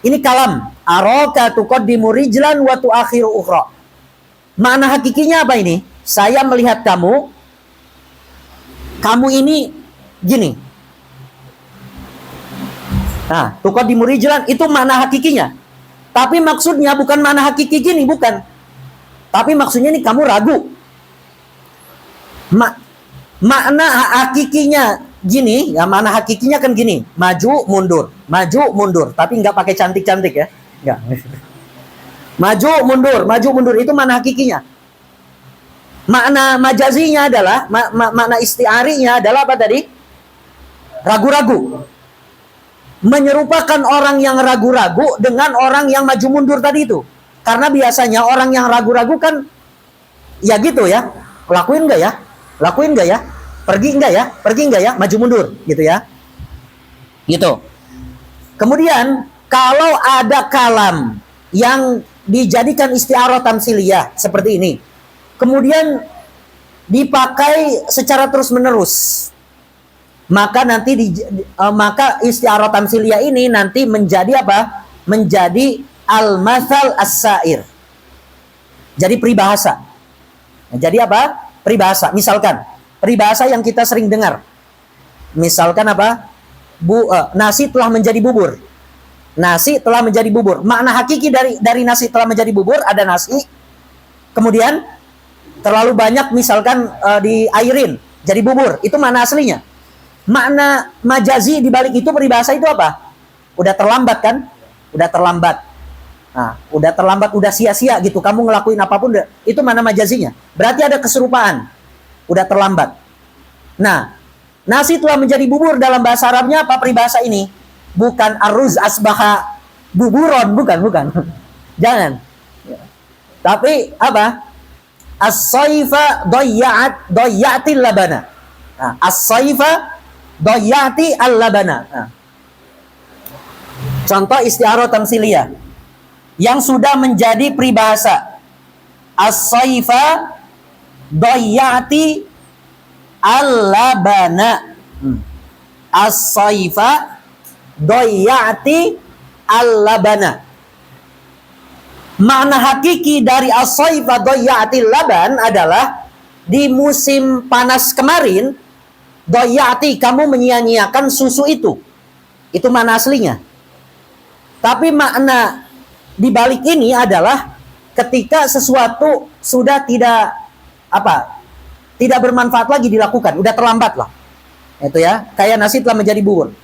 Ini kalam. Araka tuqaddimu rijlan wa tuakhiru ukhra. Makna hakikinya apa ini? Saya melihat kamu ini gini. Nah, tuqaddimu rijlan itu makna hakikinya. Tapi maksudnya bukan makna hakiki gini, bukan. Tapi maksudnya ini kamu ragu. Makna hakikinya gini, ya makna hakikinya kan gini, maju mundur, tapi nggak pakai cantik-cantik ya, nggak. Maju mundur itu makna hakikinya. Makna majazinya adalah makna isti'arinya adalah apa tadi? Ragu-ragu. Menyerupakan orang yang ragu-ragu dengan orang yang maju mundur tadi itu. Karena biasanya orang yang ragu-ragu kan ya gitu ya, lakuin nggak ya? Pergi enggak ya? Maju mundur, gitu ya. Gitu. Kemudian kalau ada kalam yang dijadikan isti'arah tamsiliyah seperti ini, kemudian dipakai secara terus-menerus, maka nanti maka isti'arah tamsiliyah ini nanti menjadi apa? Menjadi al-mathal as-sa'ir. Jadi peribahasa. Jadi apa? Peribahasa, misalkan peribahasa yang kita sering dengar. Misalkan apa? Nasi telah menjadi bubur. Nasi telah menjadi bubur. Makna hakiki dari nasi telah menjadi bubur, ada nasi, kemudian terlalu banyak misalkan diairin, jadi bubur. Itu makna aslinya. Makna majazi di balik itu peribahasa itu apa? Udah terlambat kan? Udah terlambat. Nah, udah terlambat, udah sia-sia gitu. Kamu ngelakuin apapun, itu makna majazinya. Berarti ada keserupaan. Udah terlambat. Nah, nasi telah menjadi bubur dalam bahasa Arabnya apa peribahasa ini? Bukan aruz asbaha buburon, bukan. Jangan. Tapi apa? As-saifa doyyatil labana. Nah, as-saifa doyyati al-labana. Nah. Contoh isti'arah tamsiliyah yang sudah menjadi peribahasa. As-saifa doyyati al-labana. As-saifa doyyati al-labana. Makna hakiki dari as-saifa doyyati al-laban adalah di musim panas kemarin, doyyati, kamu menyia-nyiakan susu itu. Itu makna aslinya. Tapi makna di balik ini adalah ketika sesuatu sudah tidak bermanfaat lagi dilakukan, udah terlambat lah. Itu ya, kayak nasi telah menjadi bubur.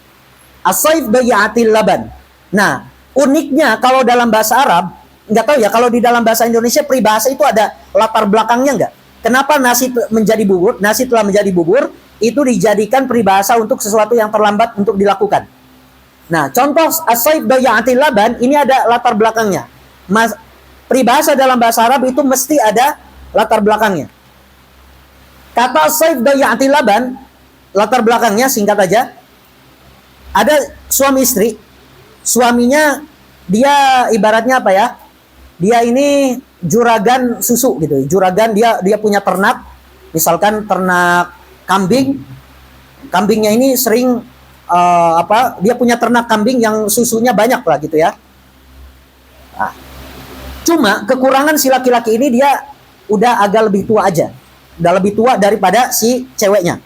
As-saif doyatil laban. Nah, uniknya kalau dalam bahasa Arab, nggak tahu ya, kalau di dalam bahasa Indonesia peribahasa itu ada latar belakangnya nggak? Kenapa nasi menjadi bubur, nasi telah menjadi bubur, itu dijadikan peribahasa untuk sesuatu yang terlambat untuk dilakukan. Nah, contoh as-saif doyatil laban, ini ada latar belakangnya. Peribahasa dalam bahasa Arab itu mesti ada latar belakangnya. Kata as-saif doyatil laban, latar belakangnya singkat aja. Ada suami istri, suaminya dia ibaratnya apa ya? Dia ini juragan susu gitu. Juragan, dia punya ternak, misalkan ternak kambing. Kambingnya ini sering dia punya ternak kambing yang susunya banyak lah gitu ya. Nah, cuma kekurangan si laki-laki ini dia udah agak lebih tua aja. Udah lebih tua daripada si ceweknya.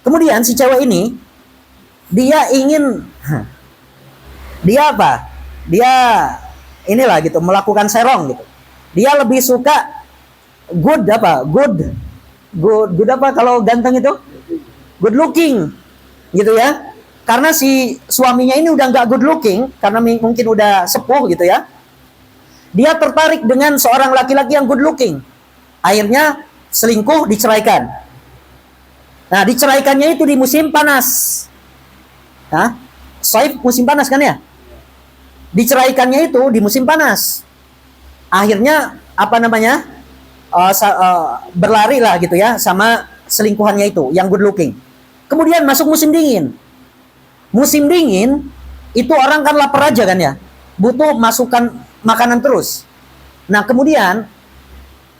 Kemudian si cewek ini dia ingin dia inilah gitu, melakukan serong gitu. Dia lebih suka good kalau ganteng itu? Good looking gitu ya. Karena si suaminya ini udah nggak good looking, karena mungkin udah sepuh gitu ya. Dia tertarik dengan seorang laki-laki yang good looking. Akhirnya selingkuh, diceraikan. Nah, diceraikannya itu di musim panas. Nah, saif musim panas kan ya? Diceraikannya itu di musim panas. Akhirnya berlari lah gitu ya sama selingkuhannya itu yang good looking. Kemudian masuk musim dingin. Musim dingin itu orang kan lapar aja kan ya, butuh masukan makanan terus. Nah, kemudian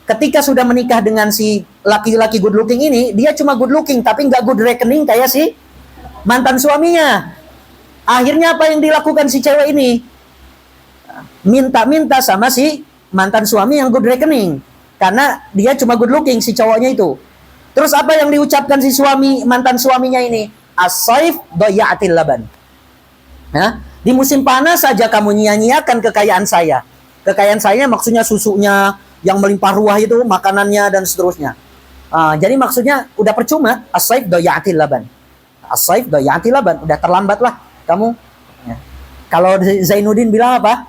ketika sudah menikah dengan si laki-laki good looking ini, dia cuma good looking tapi nggak good reckoning kayak si mantan suaminya. Akhirnya apa yang dilakukan si cewek ini? Minta-minta sama si mantan suami yang good reckoning. Karena dia cuma good looking si cowoknya itu. Terus apa yang diucapkan si mantan suaminya ini? As-saif doyatil laban. Nah, di musim panas saja kamu nyia-nyiakan kekayaan saya. Kekayaan saya maksudnya susunya yang melimpah ruah itu, makanannya dan seterusnya. Jadi maksudnya udah percuma. As-saif doyatil laban. As-saif doyatil laban. Udah terlambat lah kamu. Ya. Kalau Zainuddin bilang apa?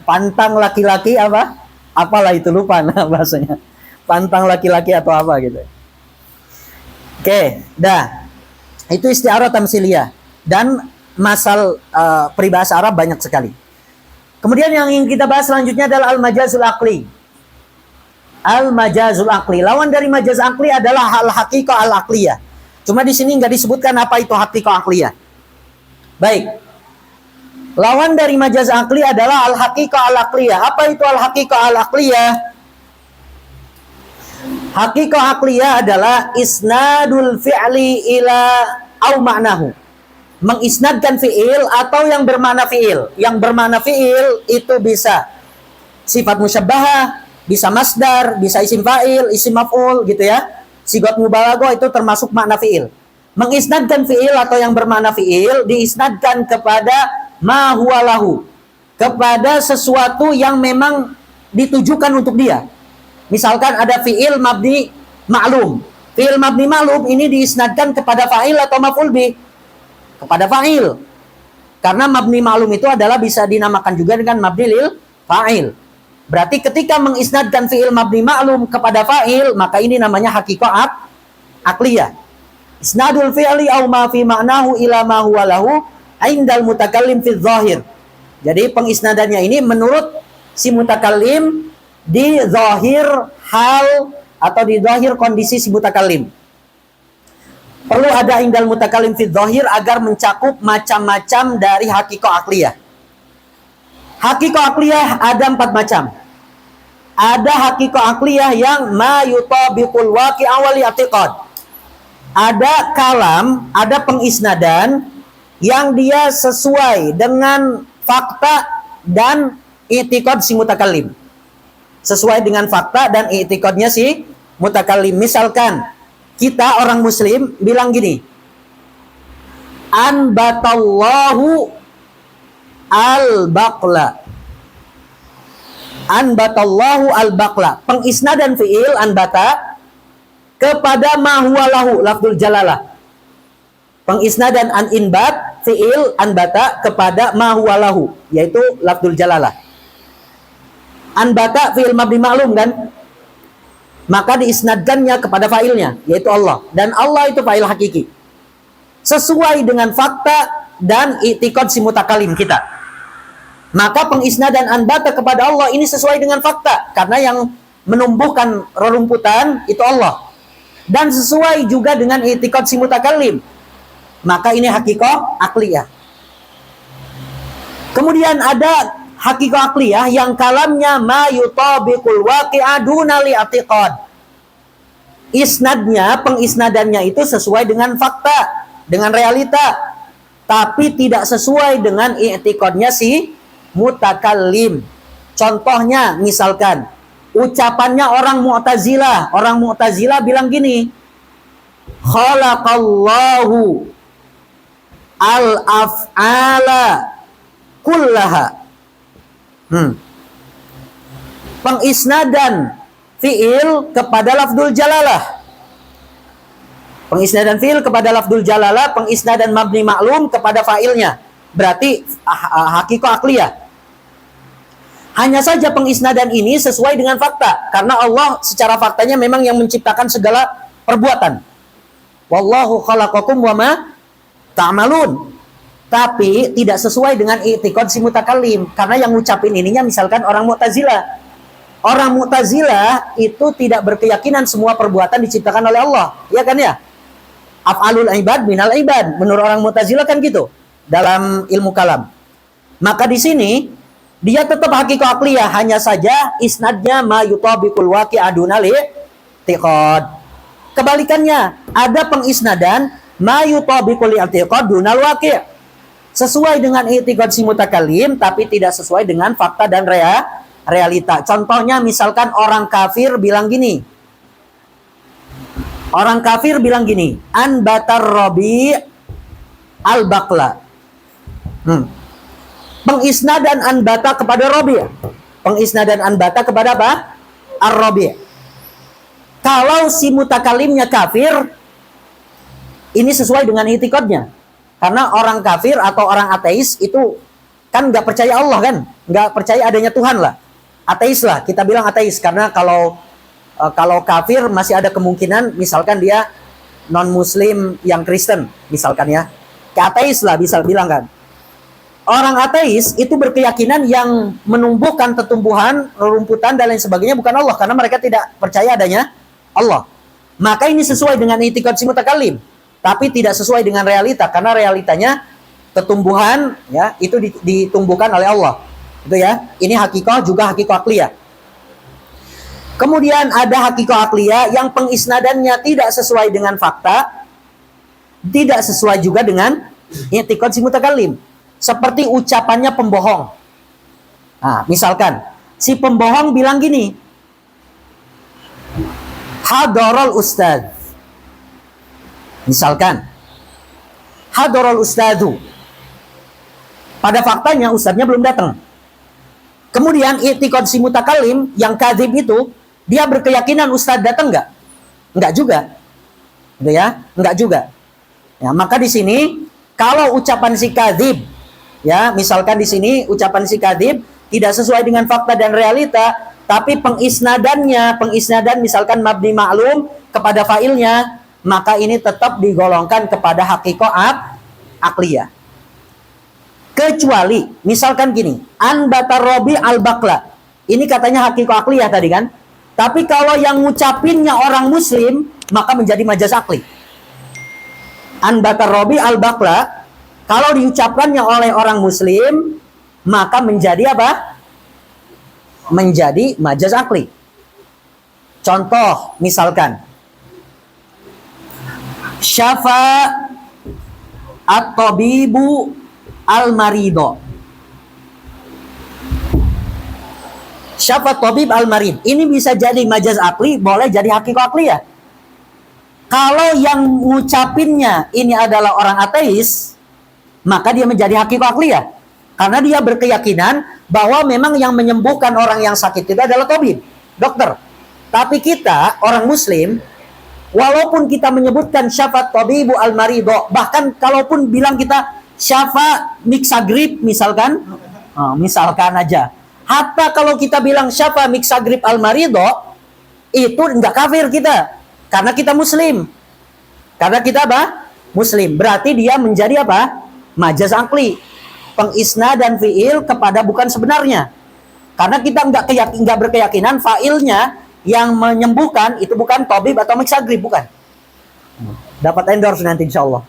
Pantang laki-laki apa? Apalah itu, lupa nah bahasanya. Pantang laki-laki atau apa gitu. Oke, dah. Itu isti'arah tamsiliyah. Dan masal peribahasa Arab banyak sekali. Kemudian yang ingin kita bahas selanjutnya adalah al-majazul aqli. Al-majazul aqli. Lawan dari majaz aqli adalah al-haqiqah al-aqliyah. Cuma di sini nggak disebutkan apa itu haqiqah aqliyah. Baik. Lawan dari majaz aqli adalah al-haqiqah al-aqliyah. Apa itu al-haqiqah al-aqliyah? Haqiqah aqliyah adalah isnadul fi'li ila au ma'nahu. Mengisnadkan fi'il atau yang bermakna fi'il. Yang bermakna fi'il itu bisa sifat musyabbahah, Bisa masdar, bisa isim fa'il, isim maf'ul gitu ya. Sigot mubalaghah itu termasuk makna fi'il. Mengisnadkan fi'il atau yang bermakna fi'il diisnadkan kepada ma huwa lahu, kepada sesuatu yang memang ditujukan untuk dia. Misalkan ada fi'il mabni ma'lum. Fi'il mabni ma'lum ini diisnadkan kepada fa'il atau maf'ul bih? Kepada fa'il. Karena mabni ma'lum itu adalah bisa dinamakan juga dengan mabni lil fa'il. Berarti ketika mengisnadkan fi'il mabni ma'lum kepada fa'il, maka ini namanya haqiqah akliyah. Isnadul fi'li au ma fi ma'nahu ila ma huwa lahu indal mutakallim fi dzahir. Jadi pengisnadannya ini menurut si mutakallim di zahir hal atau di zahir kondisi si mutakallim. Perlu ada indal mutakallim fi dzahir agar mencakup macam-macam dari haqiqah akliyah. Haqiqah akliyah ada 4 macam. Ada haqiqah akliyah yang ma yutabiqul waqi'a wal i'tiqad. Ada kalam, ada pengisnadan yang dia sesuai dengan fakta dan i'tiqad si mutakallim. Sesuai dengan fakta dan i'tiqadnya si mutakallim. Misalkan kita orang muslim bilang gini, anbatallahu al-baqla. Anbatallahu al-baqla. Pengisnadan fi'il anbata kepada ma huwa lahu, lafzul jalalah. Pengisnadan an-inbat fi'il anbata kepada ma huwa lahu, yaitu lafzul jalalah. Anbata fi'il mabni ma'lum kan? Maka diisnadkannya kepada fa'ilnya, yaitu Allah. Dan Allah itu fa'il hakiki. Sesuai dengan fakta dan i'tiqad si mutakallim kita. Maka pengisnadan anbata kepada Allah ini sesuai dengan fakta. Karena yang menumbuhkan rerumputan itu Allah. Dan sesuai juga dengan i'tiqad si mutakallim. Maka ini haqiqah akliyah. Kemudian ada haqiqah akliyah yang kalamnya ma yutabiqul waqi'a duna li'atiqad. Isnadnya, pengisnadannya itu sesuai dengan fakta, dengan realita, tapi tidak sesuai dengan i'tiqadnya si mutakallim. Contohnya misalkan ucapannya orang Mu'tazilah. Orang Mu'tazilah bilang gini, khalaqallahu al-af'ala kullaha. Pengisnadan fi'il kepada lafzul jalalah. Pengisnadan fi'il kepada lafzul jalalah, pengisnadan mabni ma'lum kepada fa'ilnya. Berarti haqiqah akliyah. Hanya saja pengisnadan ini sesuai dengan fakta. Karena Allah secara faktanya memang yang menciptakan segala perbuatan. Wallahu khalaqakum wa ma ta'malun. Tapi tidak sesuai dengan i'tiqad si mutakallim. Karena yang ngucapin ininya misalkan orang Mu'tazilah. Orang Mu'tazilah itu tidak berkeyakinan semua perbuatan diciptakan oleh Allah. Ya kan ya? Af'alul ibad minal ibad. Menurut orang Mu'tazilah kan gitu. Dalam ilmu kalam. Maka di sini dia tetap haqiqah akliyah, hanya saja isnadnya ma yutabiqul waqi'a duna li'tiqad. Kebalikannya, ada pengisnadan ma yutabiqul i'tiqad dunal waqi'. Sesuai dengan i'tiqad si mutakallim tapi tidak sesuai dengan fakta dan realita. Contohnya misalkan orang kafir bilang gini. Orang kafir bilang gini, anbatar rabi' al-baqla. Pengisnadan anbata kepada Rabi'. Pengisnadan anbata kepada apa? Ar-Rabi'. Kalau si mutakalimnya kafir, ini sesuai dengan i'tiqadnya. Karena orang kafir atau orang ateis itu kan nggak percaya Allah kan, nggak percaya adanya Tuhan lah. Ateis lah, kita bilang ateis. Karena kalau kafir masih ada kemungkinan, misalkan dia non-muslim yang Kristen, misalkan ya. Kayak ateis lah bisa bilang kan. Orang ateis itu berkeyakinan yang menumbuhkan tumbuhan, rerumputan dan lain sebagainya bukan Allah, karena mereka tidak percaya adanya Allah. Maka ini sesuai dengan i'tiqad si mutakallim, tapi tidak sesuai dengan realita, karena realitanya tumbuhan ya itu ditumbuhkan oleh Allah. Itu ya. Ini haqiqah juga haqiqah akliyah. Kemudian ada haqiqah akliyah yang pengisnadannya tidak sesuai dengan fakta, tidak sesuai juga dengan i'tiqad si mutakallim. Seperti ucapannya pembohong. Nah, misalkan si pembohong bilang gini, Hadarul ustadz. Misalkan hadarul ustadzu. Pada faktanya ustadznya belum datang. Kemudian i'tiqad si mutakallim yang kadzib itu, dia berkeyakinan ustadz datang nggak? Nggak juga. Gitu ya? Nggak juga. Ya, maka di sini kalau ucapan si kadzib, ya, misalkan di sini ucapan si kadzib tidak sesuai dengan fakta dan realita, tapi pengisnadan misalkan mabni ma'lum kepada fa'ilnya, maka ini tetap digolongkan kepada haqiqah akliyah. Kecuali misalkan gini, anbata robi al-bakla. Ini katanya haqiqah akliyah tadi kan. Tapi kalau yang ngucapinnya orang muslim, maka menjadi majaz akli. Anbata robi al-bakla, kalau diucapkannya oleh orang muslim, maka menjadi apa? Menjadi majaz akli. Contoh misalkan syafa at-tabibu al-marido. Syafa tabib al-marid. Ini bisa jadi majaz akli, boleh jadi haqiqah akliyah. Kalau yang ngucapinnya ini adalah orang ateis, maka dia menjadi haqiqah akliyah. Karena dia berkeyakinan bahwa memang yang menyembuhkan orang yang sakit itu adalah tabib, dokter. Tapi kita, orang muslim, walaupun kita menyebutkan syafa tabibu al-marido, bahkan kalaupun bilang kita syafa mixagrip misalkan, misalkan aja. Hatta kalau kita bilang syafa mixagrip al-marido, itu enggak kafir kita. Karena kita muslim. Karena kita apa? Muslim. Berarti dia menjadi apa? Majaz akli. Pengisna dan fi'il kepada bukan sebenarnya. Karena kita enggak berkeyakinan fa'ilnya yang menyembuhkan itu bukan tabib atau mixagrip, bukan. Dapat endorse nanti insyaallah.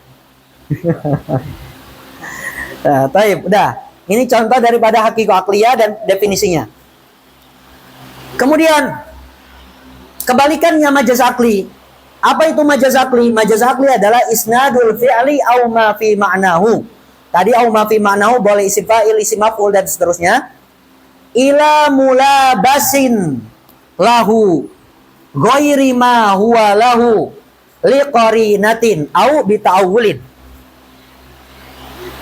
Nah, taib, udah. Ini contoh daripada haqiqah akliyah dan definisinya. Kemudian kebalikannya majaz akli. Apa itu majaz akli? Majaz akli adalah isnadul fi'li au ma fi ma'nahu. Tadi au ma fi ma'nahu boleh isim fa'il, isim maf'ul dan seterusnya. Ila mulabasin lahu ghairi ma huwa lahu liqarinatin au bita'awulin.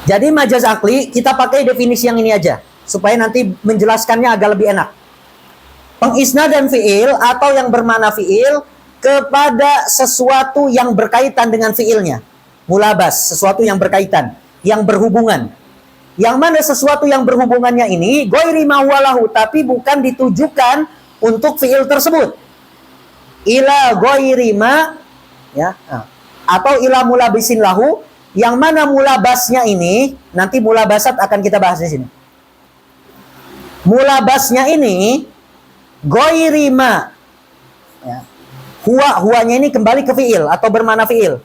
Jadi majaz akli kita pakai definisi yang ini aja supaya nanti menjelaskannya agak lebih enak. Pengisna dan fi'il atau yang bermakna fi'il kepada sesuatu yang berkaitan dengan fi'ilnya. Mulabas, sesuatu yang berkaitan, yang berhubungan. Yang mana sesuatu yang berhubungannya ini ghairi ma huwa lahu, tapi bukan ditujukan untuk fi'il tersebut. Ila ghairi ma, ya, atau ila mulabisin lahu, yang mana mulabasnya ini nanti mulabasat akan kita bahas di sini. Mulabasnya ini ghairi ma, ya. Huwanya ini kembali ke fi'il atau bermakna fi'il.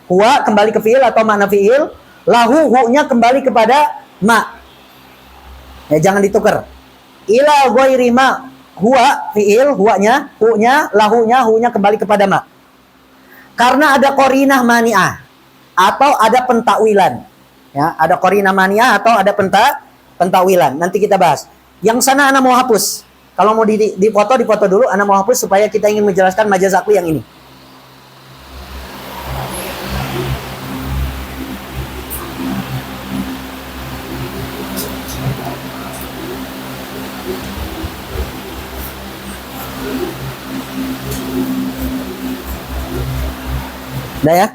Huwa kembali ke fi'il atau makna fi'il, lahu hu-nya kembali kepada ma. Ya, jangan ditukar. Ila ghairi ma, huwa fi'il, huwanya, hu-nya, lahunya, hu-nya kembali kepada ma. Karena ada qarinah mani'ah atau ada pentakwilan. Ya, ada qarinah mani'ah atau ada pentakwilan. Nanti kita bahas. Yang sana ana mau hapus. Kalau mau dipoto dulu, ana mau hapus supaya kita ingin menjelaskan majaz akli yang ini. Udah ya?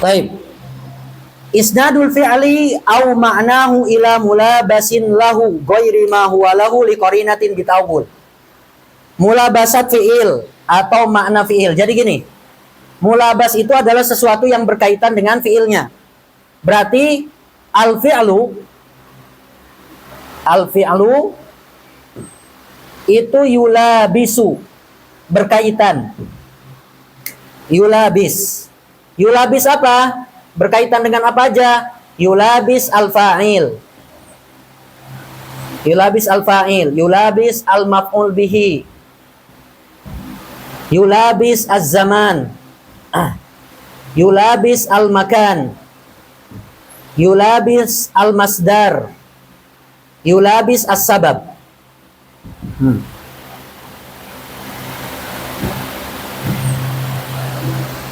Baik. Isnadul fi'li au ma'nahu ila mulabasin lahu ghairi ma huwa lahu liqarinatin bitawul. Mulabasat fi'il atau makna fi'il. Jadi gini, mulabas itu adalah sesuatu yang berkaitan dengan fi'ilnya. Berarti al-fi'lu itu yulabisu, berkaitan. Yulabis. Yulabis apa? Berkaitan dengan apa aja? Yulabis al-fa'il. Yulabis al-fa'il, yulabis al-maf'ul bihi. Yulabis az-zaman. Yulabis al-makan. Yulabis al-masdar. Yulabis as-sabab.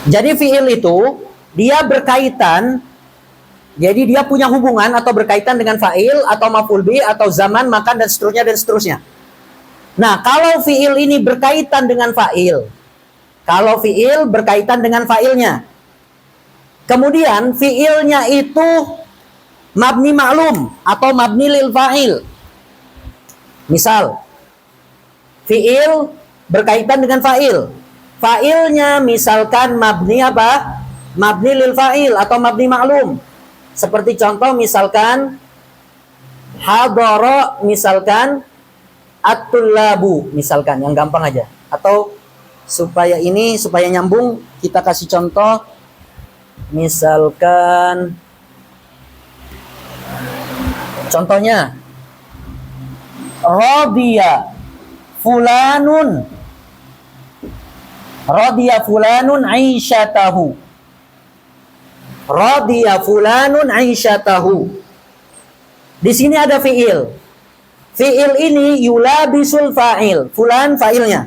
Jadi fi'il itu dia berkaitan, jadi dia punya hubungan atau berkaitan dengan fa'il atau maf'ul bih atau zaman, makan dan seterusnya dan seterusnya. Nah, kalau fi'il ini berkaitan dengan fa'il, kalau fi'il berkaitan dengan fa'ilnya, kemudian fi'ilnya itu mabni ma'lum atau mabni lil fa'il. Misal, fi'il berkaitan dengan fa'il. Fa'ilnya misalkan mabni apa? Mabni lil fa'il atau mabni ma'lum. Seperti contoh misalkan hadara, misalkan at-tullabu, misalkan yang gampang aja. Atau supaya nyambung kita kasih contoh misalkan contohnya radiya fulanun aisyatahu. Radiya fulanun aisyatahu. Di sini ada fi'il. Fi'il ini yulabisul fa'il. Fulan fa'ilnya.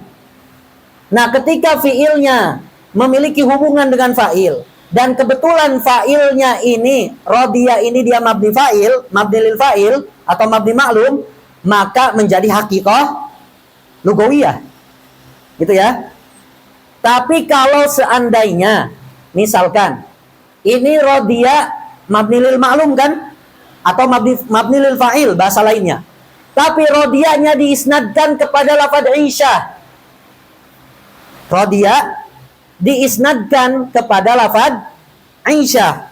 Nah, ketika fi'ilnya memiliki hubungan dengan fa'il dan kebetulan fa'ilnya ini radiya ini dia mabni fa'il, mabni lil fa'il atau mabni ma'lum, maka menjadi hakikah lugawiyah. Gitu ya. Tapi kalau seandainya misalkan ini rodiya mabni lil ma'lum kan, atau mabni lil fa'il bahasa lainnya, tapi rodiyanya diisnadkan kepada lafadz Aisyah. Rodiya diisnadkan kepada lafadz Aisyah,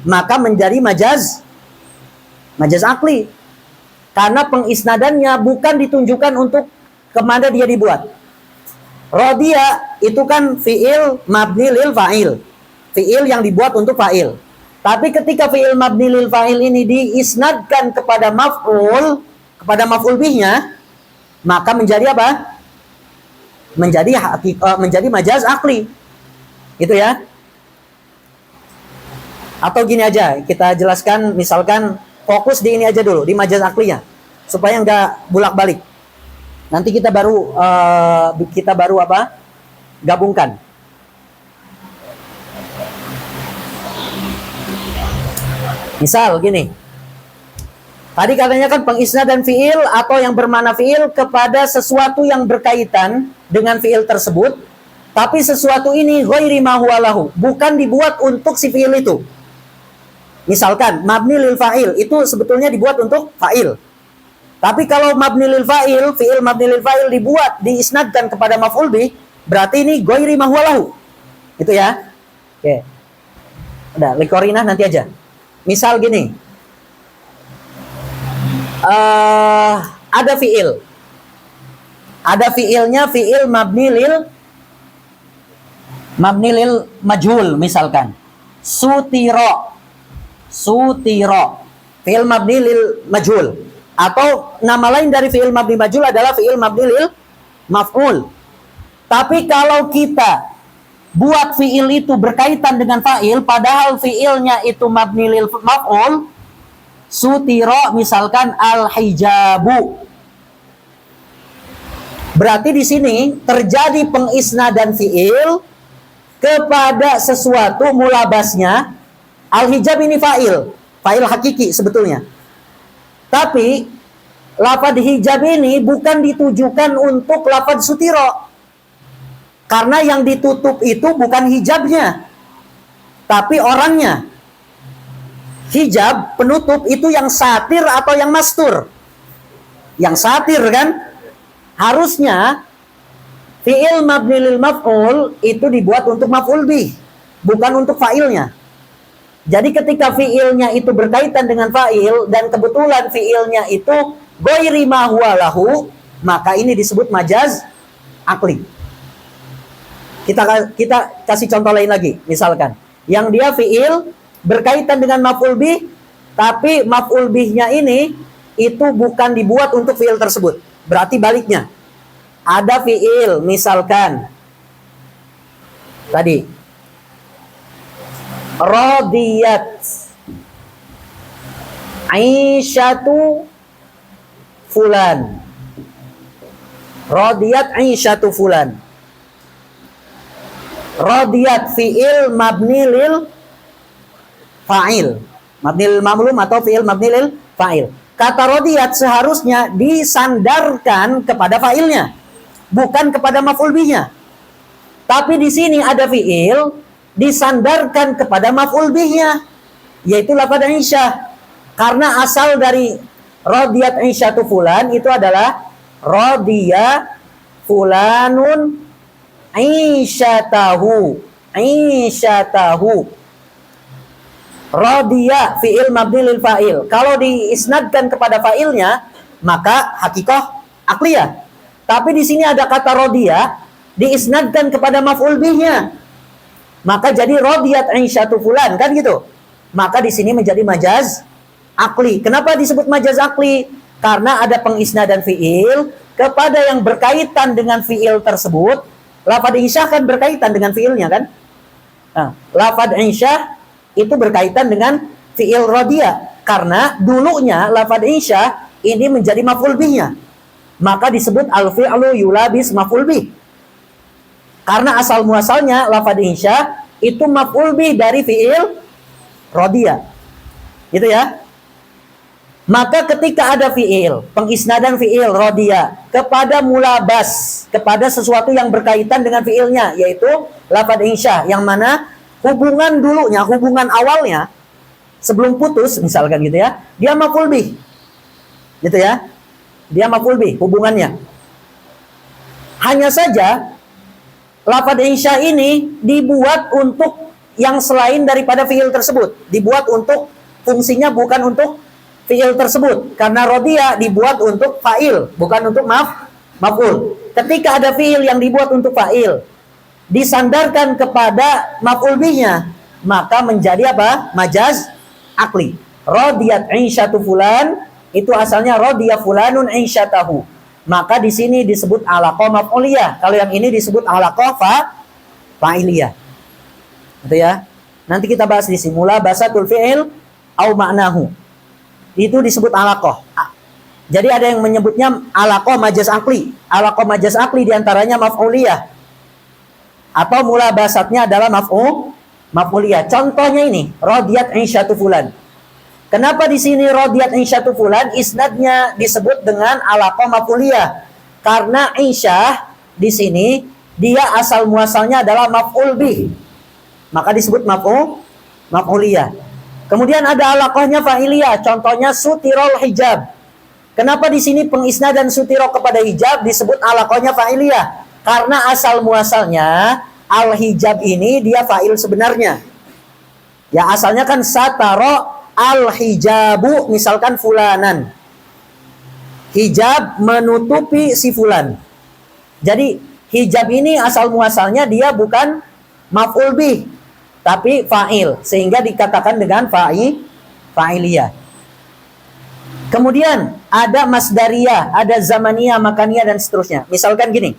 maka menjadi majaz akli, karena pengisnadannya bukan ditunjukkan untuk kemana dia dibuat. Rodiya itu kan fi'il mabni lil fa'il, fi'il yang dibuat untuk fa'il. Tapi ketika fi'il mabni lil fa'il ini diisnadkan kepada maf'ul bihnya, maka menjadi apa? Menjadi majaz akli. Gitu ya. Atau gini aja, kita jelaskan, misalkan fokus di ini aja dulu, di majaz aklinya, supaya nggak bulak-balik. Nanti kita baru gabungkan. Misal gini. Tadi katanya kan pengisnadan fi'il atau yang bermakna fi'il kepada sesuatu yang berkaitan dengan fi'il tersebut, tapi sesuatu ini ghairi ma huwa lahu, bukan dibuat untuk si fi'il itu. Misalkan mabni lil fa'il itu sebetulnya dibuat untuk fa'il. Tapi kalau mabni lil fa'il, fi'il mabni lil fa'il diisnadkan kepada maf'ul bih, berarti ini ghairi ma huwa lahu. Gitu ya. Oke. Udah, liqorinah nanti aja. Misal gini. Ada fi'il. Ada fi'ilnya fi'il mabni lil majhul misalkan. Sutiro. Fi'il mabni lil majhul. Atau nama lain dari fi'il mabni majhul adalah fi'il mabni lil maf'ul. Tapi kalau kita buat fi'il itu berkaitan dengan fa'il, padahal fi'ilnya itu mabni lil maf'ul, sutiro misalkan al-hijabu. Berarti di sini terjadi pengisnadan fi'il kepada sesuatu mulabasnya. Al-hijab ini fa'il hakiki sebetulnya. Tapi lafadz hijab ini bukan ditujukan untuk lafadz sutiro. Karena yang ditutup itu bukan hijabnya, tapi orangnya. Hijab, penutup itu yang satir atau yang mastur. Yang satir kan? Harusnya fi'il mabni lil maf'ul itu dibuat untuk maf'ul bih, bukan untuk fa'ilnya. Jadi ketika fi'ilnya itu berkaitan dengan fa'il dan kebetulan fi'ilnya itu ghairi ma huwa lahu, maka ini disebut majaz akli. Kita kasih contoh lain lagi. Misalkan yang dia fiil berkaitan dengan maf'ul bih, tapi maf'ul bihnya ini itu bukan dibuat untuk fiil tersebut. Berarti baliknya. Ada fiil, misalkan tadi radiyat Aisyatu fulan. Radiyat Aisyatu fulan. Radiyat fiil mabni lil fa'il. Mabni lil ma'mulum atau fiil mabni lil fa'il. Kata radiyat seharusnya disandarkan kepada fa'ilnya, bukan kepada maf'ul bihnya. Tapi di sini ada fiil disandarkan kepada maf'ul bihnya, yaitu lafaz Aisyah. Karena asal dari radiyat Aisyatu fulan itu adalah radiya fulanun Aisyatahu. Aisyatahu. Radiya fi'il mabni lil fa'il. Kalau diisnadkan kepada fa'ilnya, maka hakikah akliyah. Tapi di sini ada kata radiya diisnadkan kepada maf'ul bihnya, maka jadi radiyat Aisyatu fulan, kan gitu. Maka di sini menjadi majaz akli. Kenapa disebut majaz akli? Karena ada pengisnadan fi'il kepada yang berkaitan dengan fi'il tersebut. Lafaz Aisyah kan berkaitan dengan fi'ilnya, kan? Nah, lafaz Aisyah itu berkaitan dengan fi'il radiya. Karena dulunya lafaz Aisyah ini menjadi maf'ul bihnya, maka disebut al-fi'lu yulabis maf'ul bih. Karena asal muasalnya lafaz Aisyah itu maf'ul bih dari fi'il radiya. Gitu ya. Maka ketika ada fi'il, pengisnadan fi'il radiya kepada mulabas, kepada sesuatu yang berkaitan dengan fi'ilnya, yaitu lafaz Aisyah, yang mana hubungan dulunya, hubungan awalnya sebelum putus misalkan gitu ya, dia maf'ul bih. Gitu ya. Dia maf'ul bih hubungannya. Hanya saja lafaz Aisyah ini dibuat untuk yang selain daripada fi'il tersebut. Dibuat untuk fungsinya bukan untuk fi'il tersebut. Karena radiya dibuat untuk fa'il, bukan untuk maf'ul. Ketika ada fi'il yang dibuat untuk fa'il, disandarkan kepada maf'ul bihnya, maka menjadi apa? Majaz akli. Radiyat Aisyatu fulan, itu asalnya radiya fulanun Aisyatahu. Maka di sini disebut alaqah maf'uliyah. Kalau yang ini disebut alaqah fa'iliyah. Gitu ya. Nanti kita bahas di sini mulabasatul fi'il au ma'nahu. Itu disebut alaqah. Jadi ada yang menyebutnya alaqah majaz akli. Alaqah majaz akli diantaranya maf'uliyah, atau mulabasatnya adalah maf'uliyah. Contohnya ini, radiyat Aisyatu fulan. Kenapa di sini radiyat Aisyatu fulan isnadnya disebut dengan alaqah maf'uliyah? Karena Aisyah di sini dia asal muasalnya adalah maf'ul bih, maka disebut maf'uliyah. Kemudian ada alaqahnya fa'iliyah, contohnya sutirol hijab. Kenapa di sini pengisnadan sutiro kepada hijab disebut alaqahnya fa'iliyah? Karena asal muasalnya al-hijab ini dia fa'il sebenarnya. Ya asalnya kan sataro al-hijabu, misalkan fulanan. Hijab menutupi si fulan. Jadi hijab ini asal muasalnya dia bukan maf'ul bih, tapi fa'il, sehingga dikatakan dengan fa'iliyah. Kemudian ada masdariyah, ada zamaniyah, makaniyah, dan seterusnya. Misalkan gini.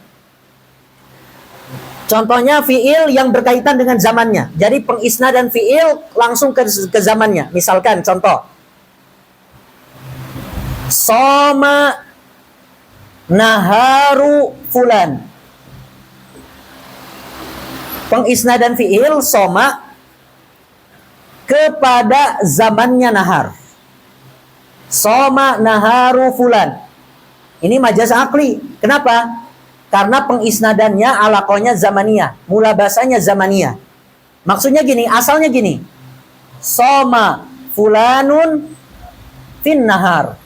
Contohnya fi'il yang berkaitan dengan zamannya. Jadi pengisnadan fi'il langsung ke zamannya. Misalkan contoh. Soma naharu fulan. Pengisnadan fi'il soma kepada zamannya nahar. Soma naharu fulan. Ini majaz akli. Kenapa? Karena pengisnadannya alaqahnya zamaniyah, mulabasanya zamaniyah. Maksudnya gini, asalnya gini. Soma fulanun fin nahar.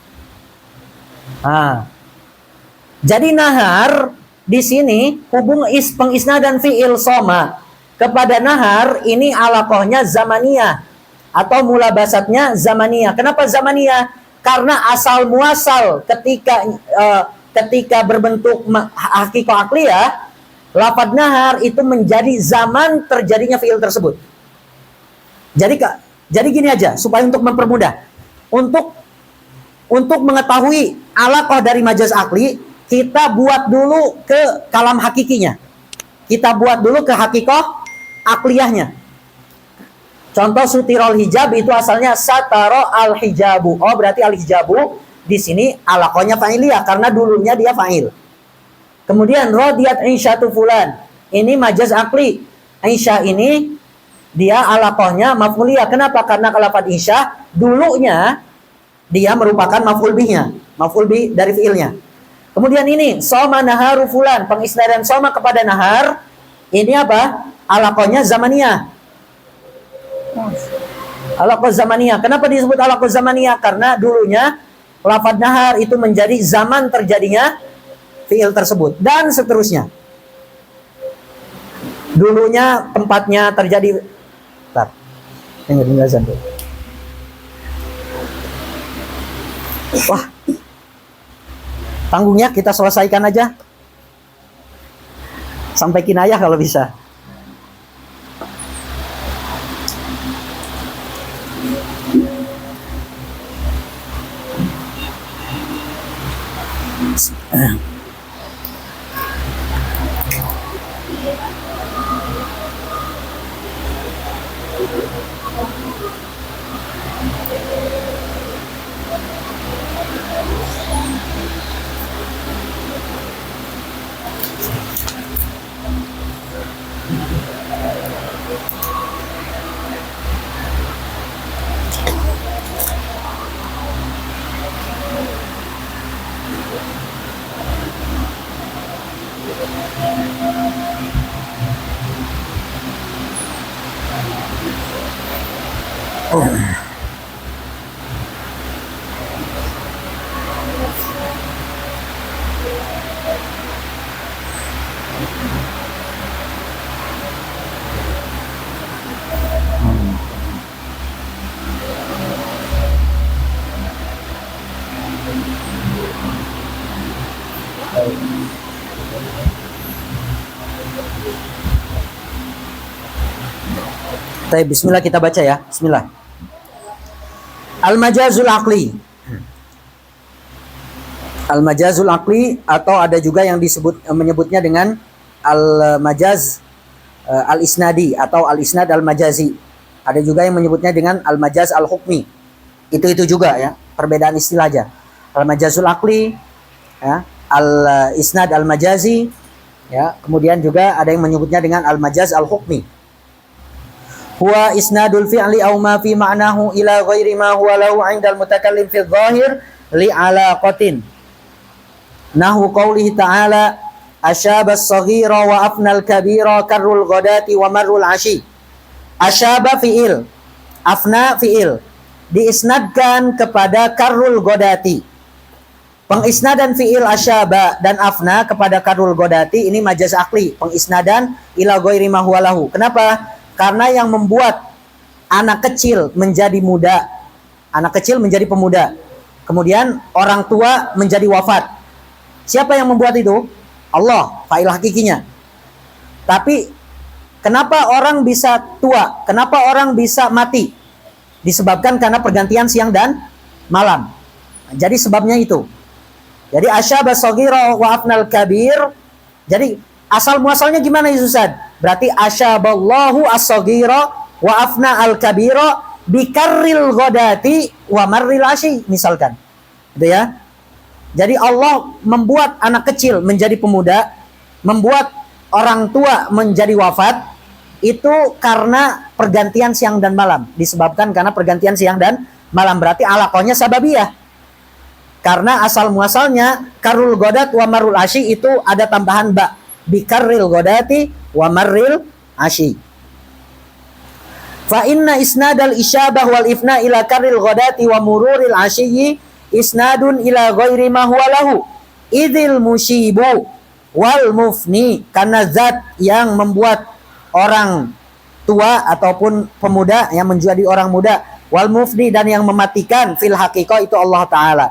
Jadi nahar di sini hubung pengisnadan fi'il soma kepada nahar ini alaqahnya zamaniyah atau mulabasatnya zamaniyah. Kenapa zamaniyah? Karena asal muasal ketika berbentuk hakikah akliyah, lafaz nahar itu menjadi zaman terjadinya fi'il tersebut. Jadi gini aja, supaya untuk mempermudah. Untuk mengetahui alaqah dari majaz akli, kita buat dulu ke kalam hakikinya. Kita buat dulu ke hakikah akliyahnya. Contoh sutirol hijab itu asalnya sataro al hijabu. Oh, berarti al hijabu di sini alaqahnya fa'iliyah karena dulunya dia fa'il. Kemudian radiyat insyatu fulan. Ini majaz akli. Insya ini dia alaqahnya maf'uliyah. Kenapa? Karena lafaz insya dulunya dia merupakan maf'ul bihnya, maf'ul bih dari fiilnya. Kemudian ini soma naharu fulan, pengisnadan soma kepada nahar. Ini apa? Alaqahnya zamaniyah. Alaqah zamaniyah. Kenapa disebut alaqah zamaniyah? Karena dulunya lafaz nahar itu menjadi zaman terjadinya fiil tersebut dan seterusnya. Dulunya tempatnya terjadi. Bentar. Ini penjelasan dulu. Wah, tanggungnya kita selesaikan aja sampai kinayah kalau bisa. Bismillah, kita baca ya. Bismillah. Al-majazul aqli. Al-majazul aqli atau ada juga yang menyebutnya dengan al-majaz al-isnadi atau al-isnad al-majazi. Ada juga yang menyebutnya dengan al-majaz al-hukmi. Itu juga ya, perbedaan istilah aja. Al-majazul aqli ya, al-isnad al-majazi ya, kemudian juga ada yang menyebutnya dengan al-majaz al-hukmi. Huwa isnadul fi'li aw ma fi ma'nahu ila ghairi ma huwa lahu 'indal mutakallim fi dhahir li 'alaqatin. Nahu qoulihi ta'ala asyaba as-saghira wa afnal kabira karrul ghadati wa marrul 'ashi. Asyaba fi'il, afna fi'il, diisnadkan kepada karrul ghadati. Pengisnadan fi'il asyaba dan afna kepada karrul ghadati ini majaz akli, pengisnadan ila ghairi ma huwa lahu. Kenapa? Karena yang membuat anak kecil menjadi muda, anak kecil menjadi pemuda, kemudian orang tua menjadi wafat. Siapa yang membuat itu? Allah, fa'il hakikinya. Tapi kenapa orang bisa tua? Kenapa orang bisa mati? Disebabkan karena pergantian siang dan malam. Jadi sebabnya itu. Jadi asyaba saghira wa afnal kabir. Jadi asal muasalnya gimana ya Ustaz? Berarti asyaballahu as-saghira wa afna al-kabira bikarril ghadati wa marril asyi misalkan. Gitu ya. Jadi Allah membuat anak kecil menjadi pemuda, membuat orang tua menjadi wafat itu karena pergantian siang dan malam, disebabkan karena pergantian siang dan malam. Berarti alaqahnya sababiyah. Karena asal muasalnya karrul ghadat wa marrul asyi itu ada tambahan ba, bikarril ghadati wa marril asyi. Fa inna isnadal isyabah wal ifna ila karril ghadati wa mururil asyi isnadun ila ghairi ma huwa lahu idil musibu wal mufni, karena zat yang membuat orang tua ataupun pemuda yang menjadi orang muda, wal mufni dan yang mematikan fil haqiqah itu Allah Ta'ala.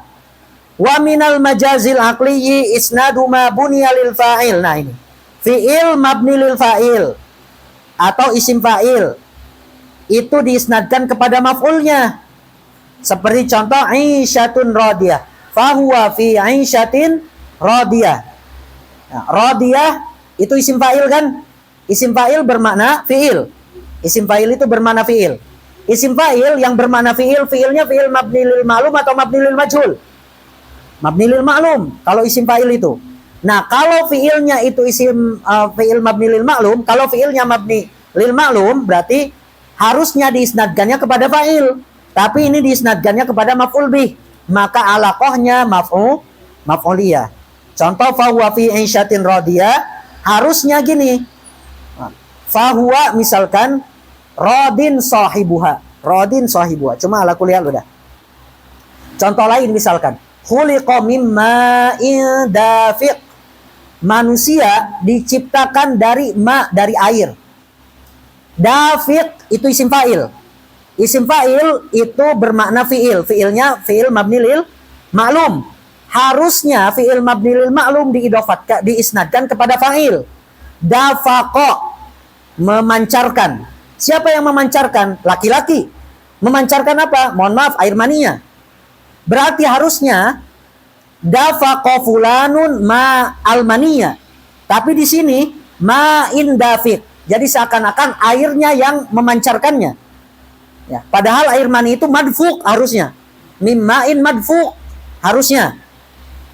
Wa minal majazil aqliyi isnadu ma buniya lil fa'il. Nah ini fi'il mabni lil fa'il atau isim fa'il itu diisnadkan kepada maf'ulnya. Seperti contoh aisyatun radiyah, fahuwa fi aisyatin radiyah. Nah, radiyah itu isim fa'il kan? Isim fa'il bermakna fi'il. Isim fa'il itu bermakna fi'il. Isim fa'il yang bermakna fi'il, fi'ilnya fi'il mabni lil ma'lum atau mabni lil majhul? Mabni lil ma'lum kalau isim fa'il itu. Nah, kalau fi'ilnya itu isim fi'il mabni lil ma'lum, kalau fi'ilnya mabni lil ma'lum berarti harusnya diisnadkannya kepada fa'il. Tapi ini diisnadkannya kepada maf'ul bih. Maka alaqahnya maf'uliyah. Contoh fahuwa fi aisyatin radiyah harusnya gini. Fahuwa misalkan radin sahibuha. Radin sahibuha. Cuma ala kuliah udah. Contoh lain misalkan khuliqa mimma dafiq. Manusia diciptakan dari dari air. Dafiq itu isim fa'il. Isim fa'il itu bermakna fi'il. Fi'ilnya fi'il mabni lil ma'lum. Harusnya fi'il mabni lil ma'lum diisnadkan kepada fa'il. Dafaqa, memancarkan. Siapa yang memancarkan? Laki-laki. Memancarkan apa? Mohon maaf, air maninya. Berarti harusnya dafaqa fulanun ma almaniya. Tapi di sini ma'in dafiq. Jadi seakan-akan airnya yang memancarkannya. Ya, padahal air mani itu madfuq harusnya. Mimma'in madfuq harusnya.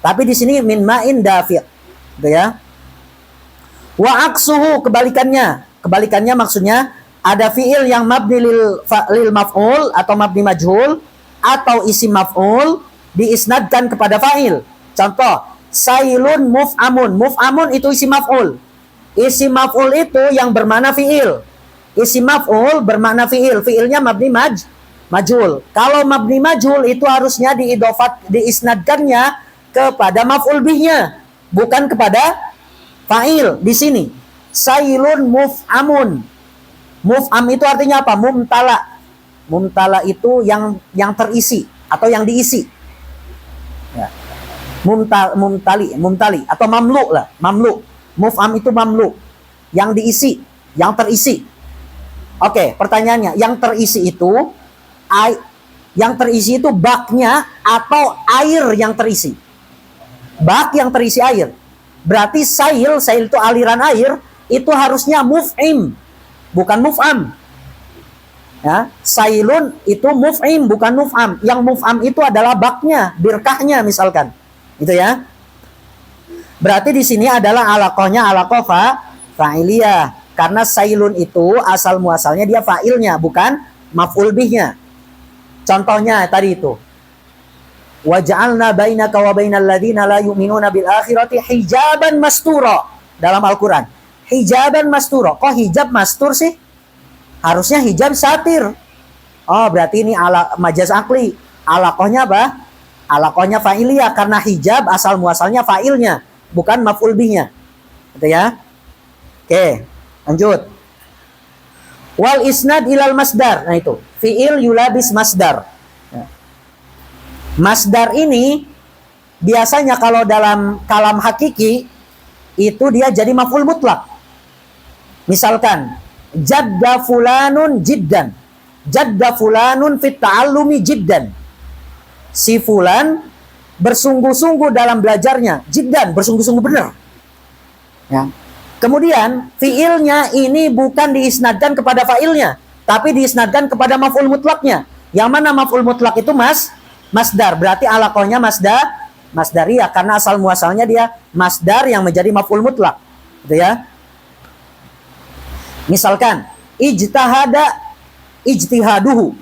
Tapi di sini min ma'in dafiq. Gitu ya. Wa aksuhu kebalikannya. Kebalikannya maksudnya ada fi'il yang mabni lil maf'ul atau mabni majhul atau isim maf'ul diisnadkan kepada fa'il. Contoh, sailun muf'amun. Muf'amun itu isim maf'ul. Isim maf'ul itu yang bermakna fi'il. Isim maf'ul bermakna fi'il. Fi'ilnya mabni majhul. Kalau mabni majhul itu harusnya diisnadkannya kepada maf'ul bihnya, bukan kepada fa'il. Di sini sailun muf'amun. Muf'am itu artinya apa? Mumtala. Mumtala itu yang terisi atau yang diisi. Ya. Mumtali atau mamlu lah. Mamlu. Muf'am itu mamlu. Yang diisi, yang terisi. Oke, pertanyaannya, yang terisi itu baknya atau air yang terisi? Bak yang terisi air. Berarti sail itu aliran air, itu harusnya muf'im, bukan muf'am. Ya, sailun itu muf'im, bukan muf'am. Yang muf'am itu adalah baknya, birkahnya misalkan. Gitu ya. Berarti di sini adalah alaqahnya alaqah fa'iliyah. Karena sailun itu asal muasalnya dia fa'ilnya, bukan maf'ul bihnya. Contohnya tadi itu. Wa ja'alna bainaka wa bainal ladzina la yu'minuna bil akhirati hijaban mastura. Dalam Al-Qur'an. Hijaban mastura. Kok hijab mastur sih? Harusnya hijab satir. Oh, berarti ini majaz akli. Alaqahnya apa? Alaqahnya fa'iliyah karena hijab asal muasalnya fa'ilnya, bukan maf'ul bihnya. Gitu ya. Oke. Lanjut. Wal isnad ilal masdar. Nah itu. Fi'il yulabis masdar. Masdar ini biasanya kalau dalam kalam hakiki itu dia jadi maf'ul mutlak. Misalkan jadda fulanun jiddan. Jadda fulanun fit ta'allumi jiddan. Si fulan bersungguh-sungguh dalam belajarnya. Jiddan, bersungguh-sungguh benar. Ya. Kemudian fiilnya ini bukan diisnadkan kepada fa'ilnya, tapi diisnadkan kepada maf'ul mutlaknya. Yang mana maf'ul mutlak itu masdar. Berarti alaqahnya masdariyah karena asal muasalnya dia masdar yang menjadi maf'ul mutlak. Gitu ya. Misalkan ijtihaduhu.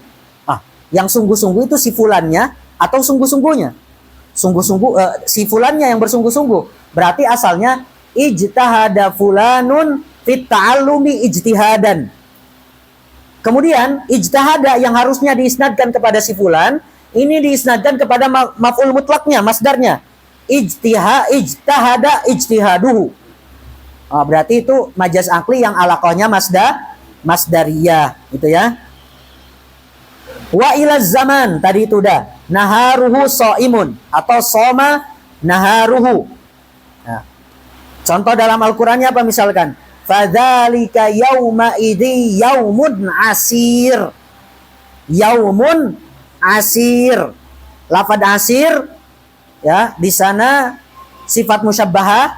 Yang sungguh-sungguh itu si fulannya atau sungguh-sungguhnya? Si fulannya yang bersungguh-sungguh. Berarti asalnya ijtahada fulanun fit ta'allumi ijtihadan. Kemudian ijtahada yang harusnya diisnadkan kepada si fulan, ini diisnadkan kepada maf'ul mutlaknya, masdarnya. Ijtahada ijtihaduhu. Berarti itu majaz akli yang alaqahnya masdariyah, gitu ya. Wa ila zaman, tadi itu udah. Naharuhu shaimun atau soma naharuhu. Nah, contoh dalam Al-Qur'annya apa misalkan? Fadzalika yauma idzi yaumun asir. Yaumun asir. Lafaz asir ya, di sana sifat musyabbahah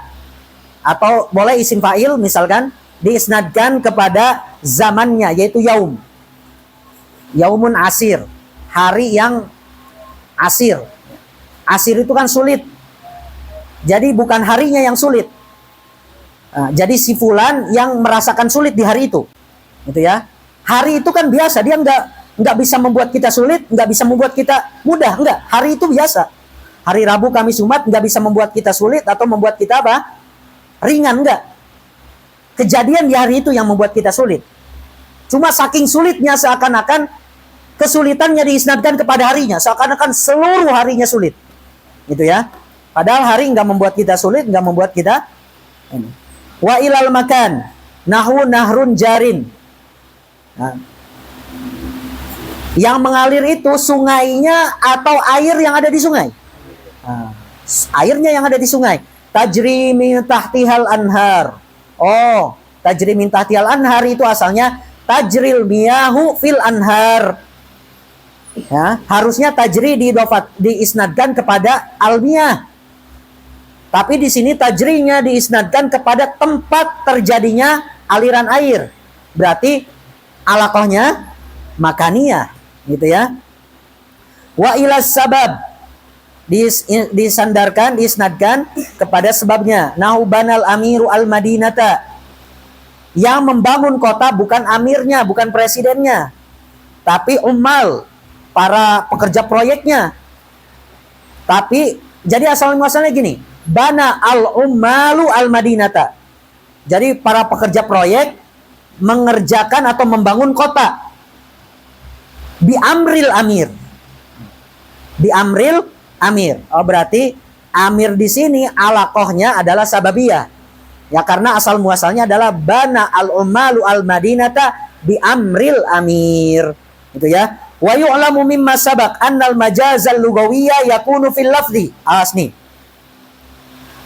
atau boleh isim fa'il misalkan diisnadkan kepada zamannya yaitu yaum. Yaumun asir, hari yang asir. Asir itu kan sulit. Jadi bukan harinya yang sulit. Nah, jadi si fulan yang merasakan sulit di hari itu. Gitu ya. Hari itu kan biasa, dia nggak bisa membuat kita sulit, nggak bisa membuat kita mudah, enggak. Hari itu biasa. Hari Rabu, Kamis, Jumat nggak bisa membuat kita sulit atau membuat kita apa? Ringan, enggak. Kejadian di hari itu yang membuat kita sulit. Cuma saking sulitnya seakan-akan kesulitannya diisnadkan kepada harinya, seakan-akan seluruh harinya sulit. Gitu ya. Padahal hari nggak membuat kita sulit, nggak membuat kita ini. Wa ilal makan nahu nahrun jarin. Nah, yang mengalir itu sungainya atau air yang ada di sungai. Nah, airnya yang ada di sungai. Tajri min tahtihal anhar. Oh, tajri min tahtihal anhar itu asalnya tajril miyahu fil anhar. Ya, harusnya tajri diisnadkan kepada almiyah. Tapi di sini tajrinya diisnadkan kepada tempat terjadinya aliran air. Berarti alaqahnya makaniyah, gitu ya. Wa ilas sabab disandarkan, diisnadkan kepada sebabnya. Nahu banal amiru al madinata. Yang membangun kota bukan amirnya, bukan presidennya, tapi ummal, para pekerja proyeknya. Tapi jadi asal muasalnya gini, bana al-ummalu al-madinata. Jadi para pekerja proyek mengerjakan atau membangun kota. Bi amril amir. Bi amril amir. Oh, berarti amir di sini alaqahnya adalah sababiyah. Ya, karena asal muasalnya adalah bana al-ummalu al-madinata bi amril amir. Gitu ya. Wa yu'lamu mimma sabaq annal majazal lugawiyya yakunu fil lafzi. Asni.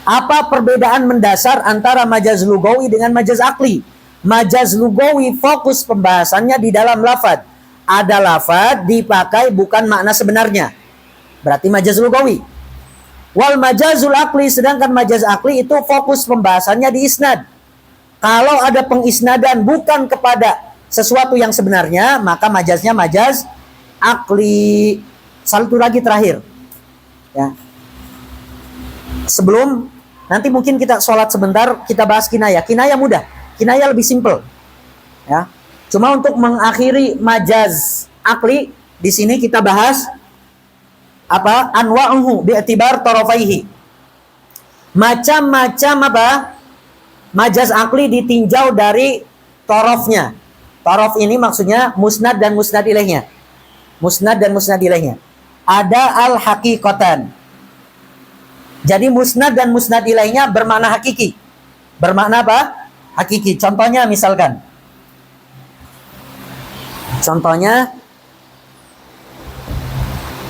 Apa perbedaan mendasar antara majaz lugawi dengan majaz akli? Majaz lugawi fokus pembahasannya di dalam lafaz. Ada lafaz dipakai bukan makna sebenarnya. Berarti majaz lugawi. Wal majazul akli, sedangkan majaz akli itu fokus pembahasannya di isnad. Kalau ada pengisnadan bukan kepada sesuatu yang sebenarnya, maka majaznya majaz akli. Satu lagi terakhir. Ya. Sebelum nanti mungkin kita sholat sebentar, kita bahas kinayah. Kinayah mudah, kinayah lebih simple. Ya. Cuma untuk mengakhiri majaz akli, di sini kita bahas apa? Anwa'uhu bi'tibar tarafaihi. Macam-macam apa? Majaz akli ditinjau dari tarafnya. Taraf ini maksudnya musnad dan musnad ilaihnya. Musnad dan musnad ilaihnya. Ada al-haqiqatan. Jadi musnad dan musnad ilaihnya bermakna hakiki. Bermakna apa? Hakiki. Contohnya misalkan. Contohnya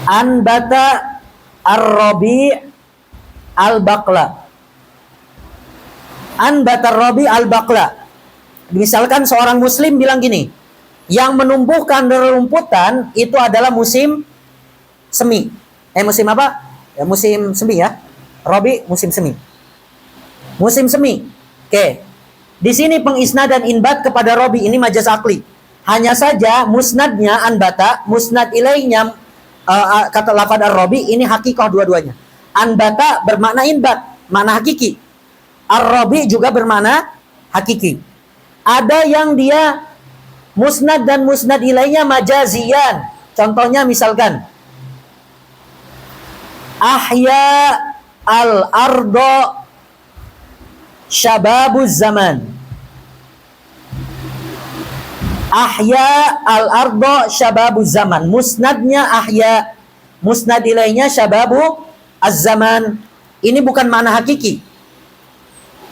anbata ar-rabi al-baqla. Anbata ar-rabi al-baqla. Misalkan seorang muslim bilang gini, yang menumbuhkan rerumputan itu adalah musim semi. Musim apa? Ya, musim semi ya. Rabi musim semi. Musim semi. Oke. Di sini pengisnadan inbat kepada Rabi ini majaz akli. Hanya saja musnadnya anbata, musnad ilaihnya kata lafaz ar-Rabi ini hakikah dua-duanya. Anbata bermakna inbat, makna hakiki. Ar-Rabi juga bermakna hakiki. Ada yang dia musnad dan musnad ilaihnya majazian. Contohnya misalkan ahya al-ardo syababuz zaman. Ahya al-ardo syababuz zaman. Musnadnya ahya, musnad ilaihnya syababu az-zaman. Ini bukan makna hakiki.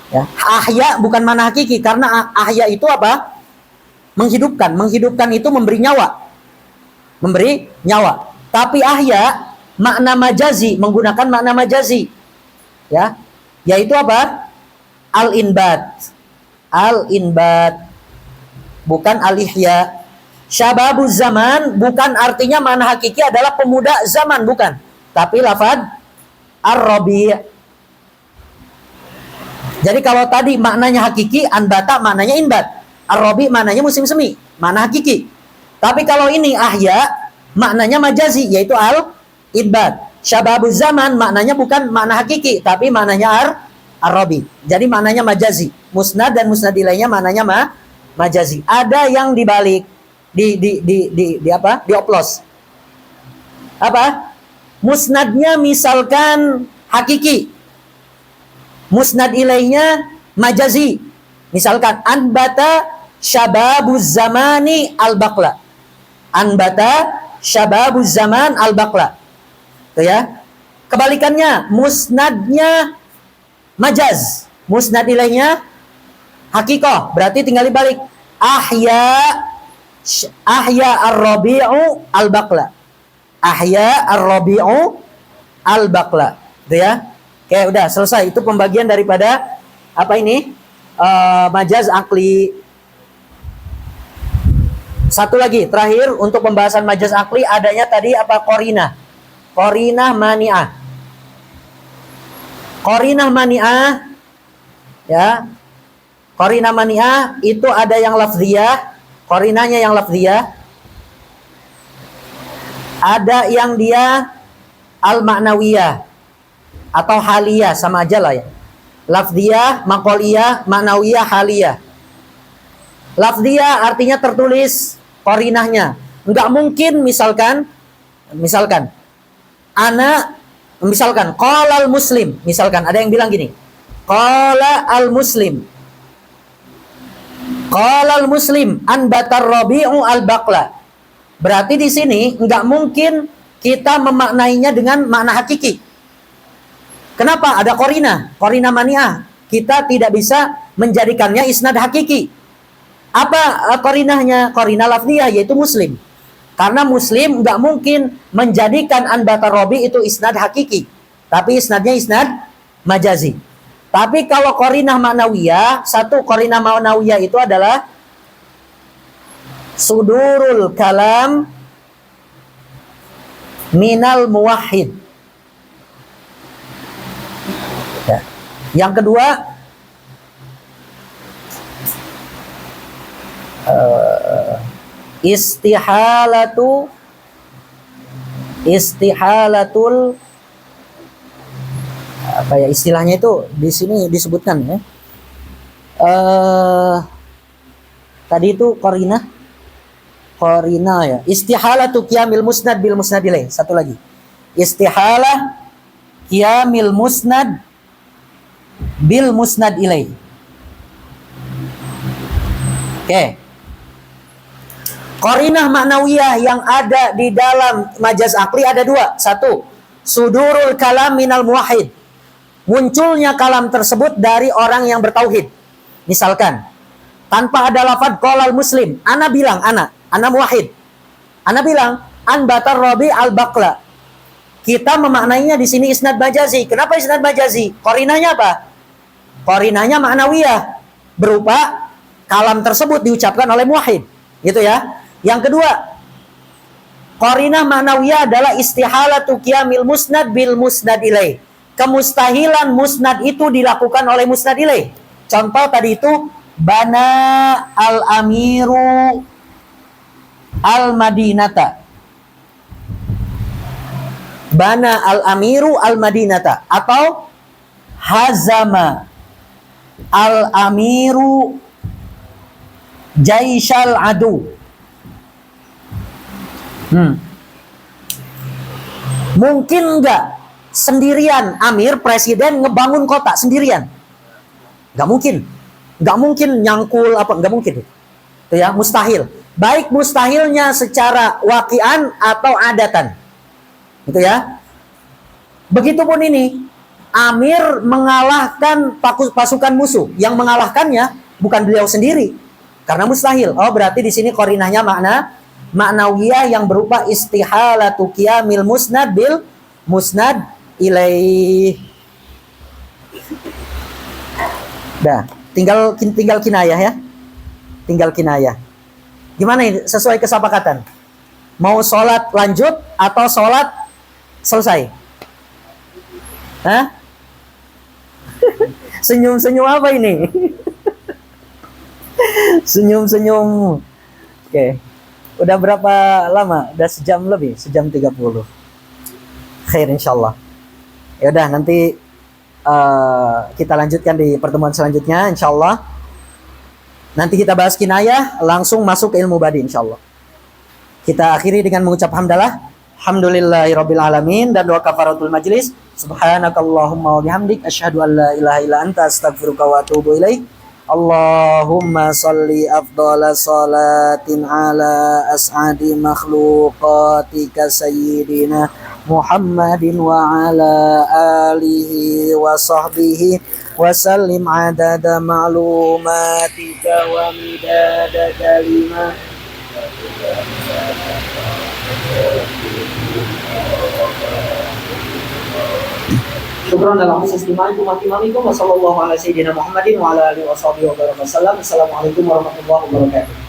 Ya, ahya bukan makna hakiki, karena ahya itu apa? Menghidupkan. Menghidupkan itu memberi nyawa. Memberi nyawa. Tapi ahya makna majazi, menggunakan makna majazi. Ya, yaitu apa? Al-inbat. al-inbat, bukan al-ihya. Syababuz zaman bukan artinya mana hakiki adalah pemuda zaman, bukan. Tapi lafaz ar-rabi'. Jadi kalau tadi maknanya hakiki, anbata maknanya inbat, ar-rabi' maknanya musim semi, makna hakiki. Tapi kalau ini ahya, maknanya majazi, yaitu al-inbat. Syababuz zaman maknanya bukan makna hakiki, tapi maknanya ar-rabi'. Jadi maknanya majazi. Musnad dan musnad ilaihnya maknanya majazi. Ada yang dibalik, dioplos. Apa? Musnadnya misalkan hakiki, musnad ilaihnya majazi. Misalkan anbata syababuz zamani al-baqla. Anbata syababuz zaman al-baqla. Tuh ya. Kebalikannya, musnadnya majaz, musnad ilaihnya hakikoh. Berarti tinggal dibalik. Ahya ar-rabi'u al-baqla. Ahya ar-rabi'u al-baqla. Gitu ya. Oke, udah selesai. Itu pembagian daripada apa ini? Majaz akli. Satu lagi terakhir untuk pembahasan majaz akli, adanya tadi apa? Qarinah. Qarinah mani'ah. Qarinah mani'ah, ya. Qarinah mani'ah itu ada yang lafziyah, qarinahnya yang lafziyah. Ada yang dia al-ma'nawiyah atau haliyah, sama aja lah ya. Lafziyah, maqoliyah, ma'nawiyah, haliyah. Lafziyah artinya tertulis qarinahnya. Enggak mungkin misalkan misalkan qala al-muslim, misalkan ada yang bilang gini, qala al-muslim, qala al-muslim anbatar rabi'u al-baqla. Berarti di sini enggak mungkin kita memaknainya dengan makna hakiki. Kenapa? Ada qarinah mani'ah. Kita tidak bisa menjadikannya isnad hakiki. Apa qarinahnya? Qarinah lafziyah, yaitu muslim. Karena muslim nggak mungkin menjadikan anbatar rabi itu isnad hakiki, tapi isnadnya isnad majazi. Tapi kalau qarinah ma'nawiyah, satu qarinah ma'nawiyah itu adalah sudurul kalam minal muwahhid. Ya. Yang kedua, istihalatul apa ya istilahnya itu di sini disebutkan ya. Tadi itu qarinah ya. Istihalatu qiyamil musnad bil musnad ilaih. Satu lagi. Istihalah qiyamil musnad bil musnad ilaih. Oke. Qarinah ma'nawiyah yang ada di dalam majaz akli ada dua. Satu, sudurul kalam minal muwahhid. Munculnya kalam tersebut dari orang yang bertauhid. Misalkan, tanpa ada lafaz qolal muslim. Ana bilang, ana muwahhid. Ana bilang, anbatar rabi al-baqla. Kita memaknainya di sini isnad majazi. Kenapa isnad majazi? Qarinahnya apa? Qarinahnya ma'nawiyah. Berupa kalam tersebut diucapkan oleh muwahhid. Gitu ya. Yang kedua, qarinah ma'nawiyah adalah istihalatu qiyamil musnad bil musnad ilaih. Kemustahilan musnad itu dilakukan oleh musnad ilaih. Contoh tadi itu bana al-amiru al-madinata. Bana al-amiru al-madinata atau hazama al-amiru jaishal adu. Mungkin enggak sendirian amir presiden ngebangun kota sendirian? Enggak mungkin nyangkul apa, enggak mungkin itu ya, mustahil. Baik mustahilnya secara waqian atau adatan, gitu ya. Begitupun ini, amir mengalahkan pasukan musuh, yang mengalahkannya bukan beliau sendiri karena mustahil. Oh, berarti di sini qarinahnya ma'nawiyah yang berupa istihalatu qiyamil musnad bil musnad ilaih. Dah, tinggal kinayah ya. Tinggal kinayah. Gimana ini? Sesuai kesepakatan. Mau sholat lanjut atau sholat selesai? Hah? Senyum-senyum apa ini? Senyum-senyum. Oke. Udah berapa lama? Udah sejam lebih, sejam 30. Khair insyaallah. Ya udah nanti kita lanjutkan di pertemuan selanjutnya insyaallah. Nanti kita bahas kinayah, langsung masuk ke ilmu badi insyaallah. Kita akhiri dengan mengucap hamdalah. Alhamdulillahirabbil alamin dan doa kafaratul majlis. Subhanakallahumma wa bihamdik asyhadu an la ilaha illa anta astaghfiruka wa atubu ilaik. Allahumma salli afdhala salatin ala as'adi makhluqatika sayyidina Muhammadin wa ala alihi wa sahbihi wa sallim adada ma'lumatika wa midada kalimah. Syukran dalam istimaikum wa timamikum wa sallallahu ala sayyidina Muhammadin wa ala alihi wa sahbihi wa baraka wasallam. Assalamualaikum warahmatullahi wabarakatuh.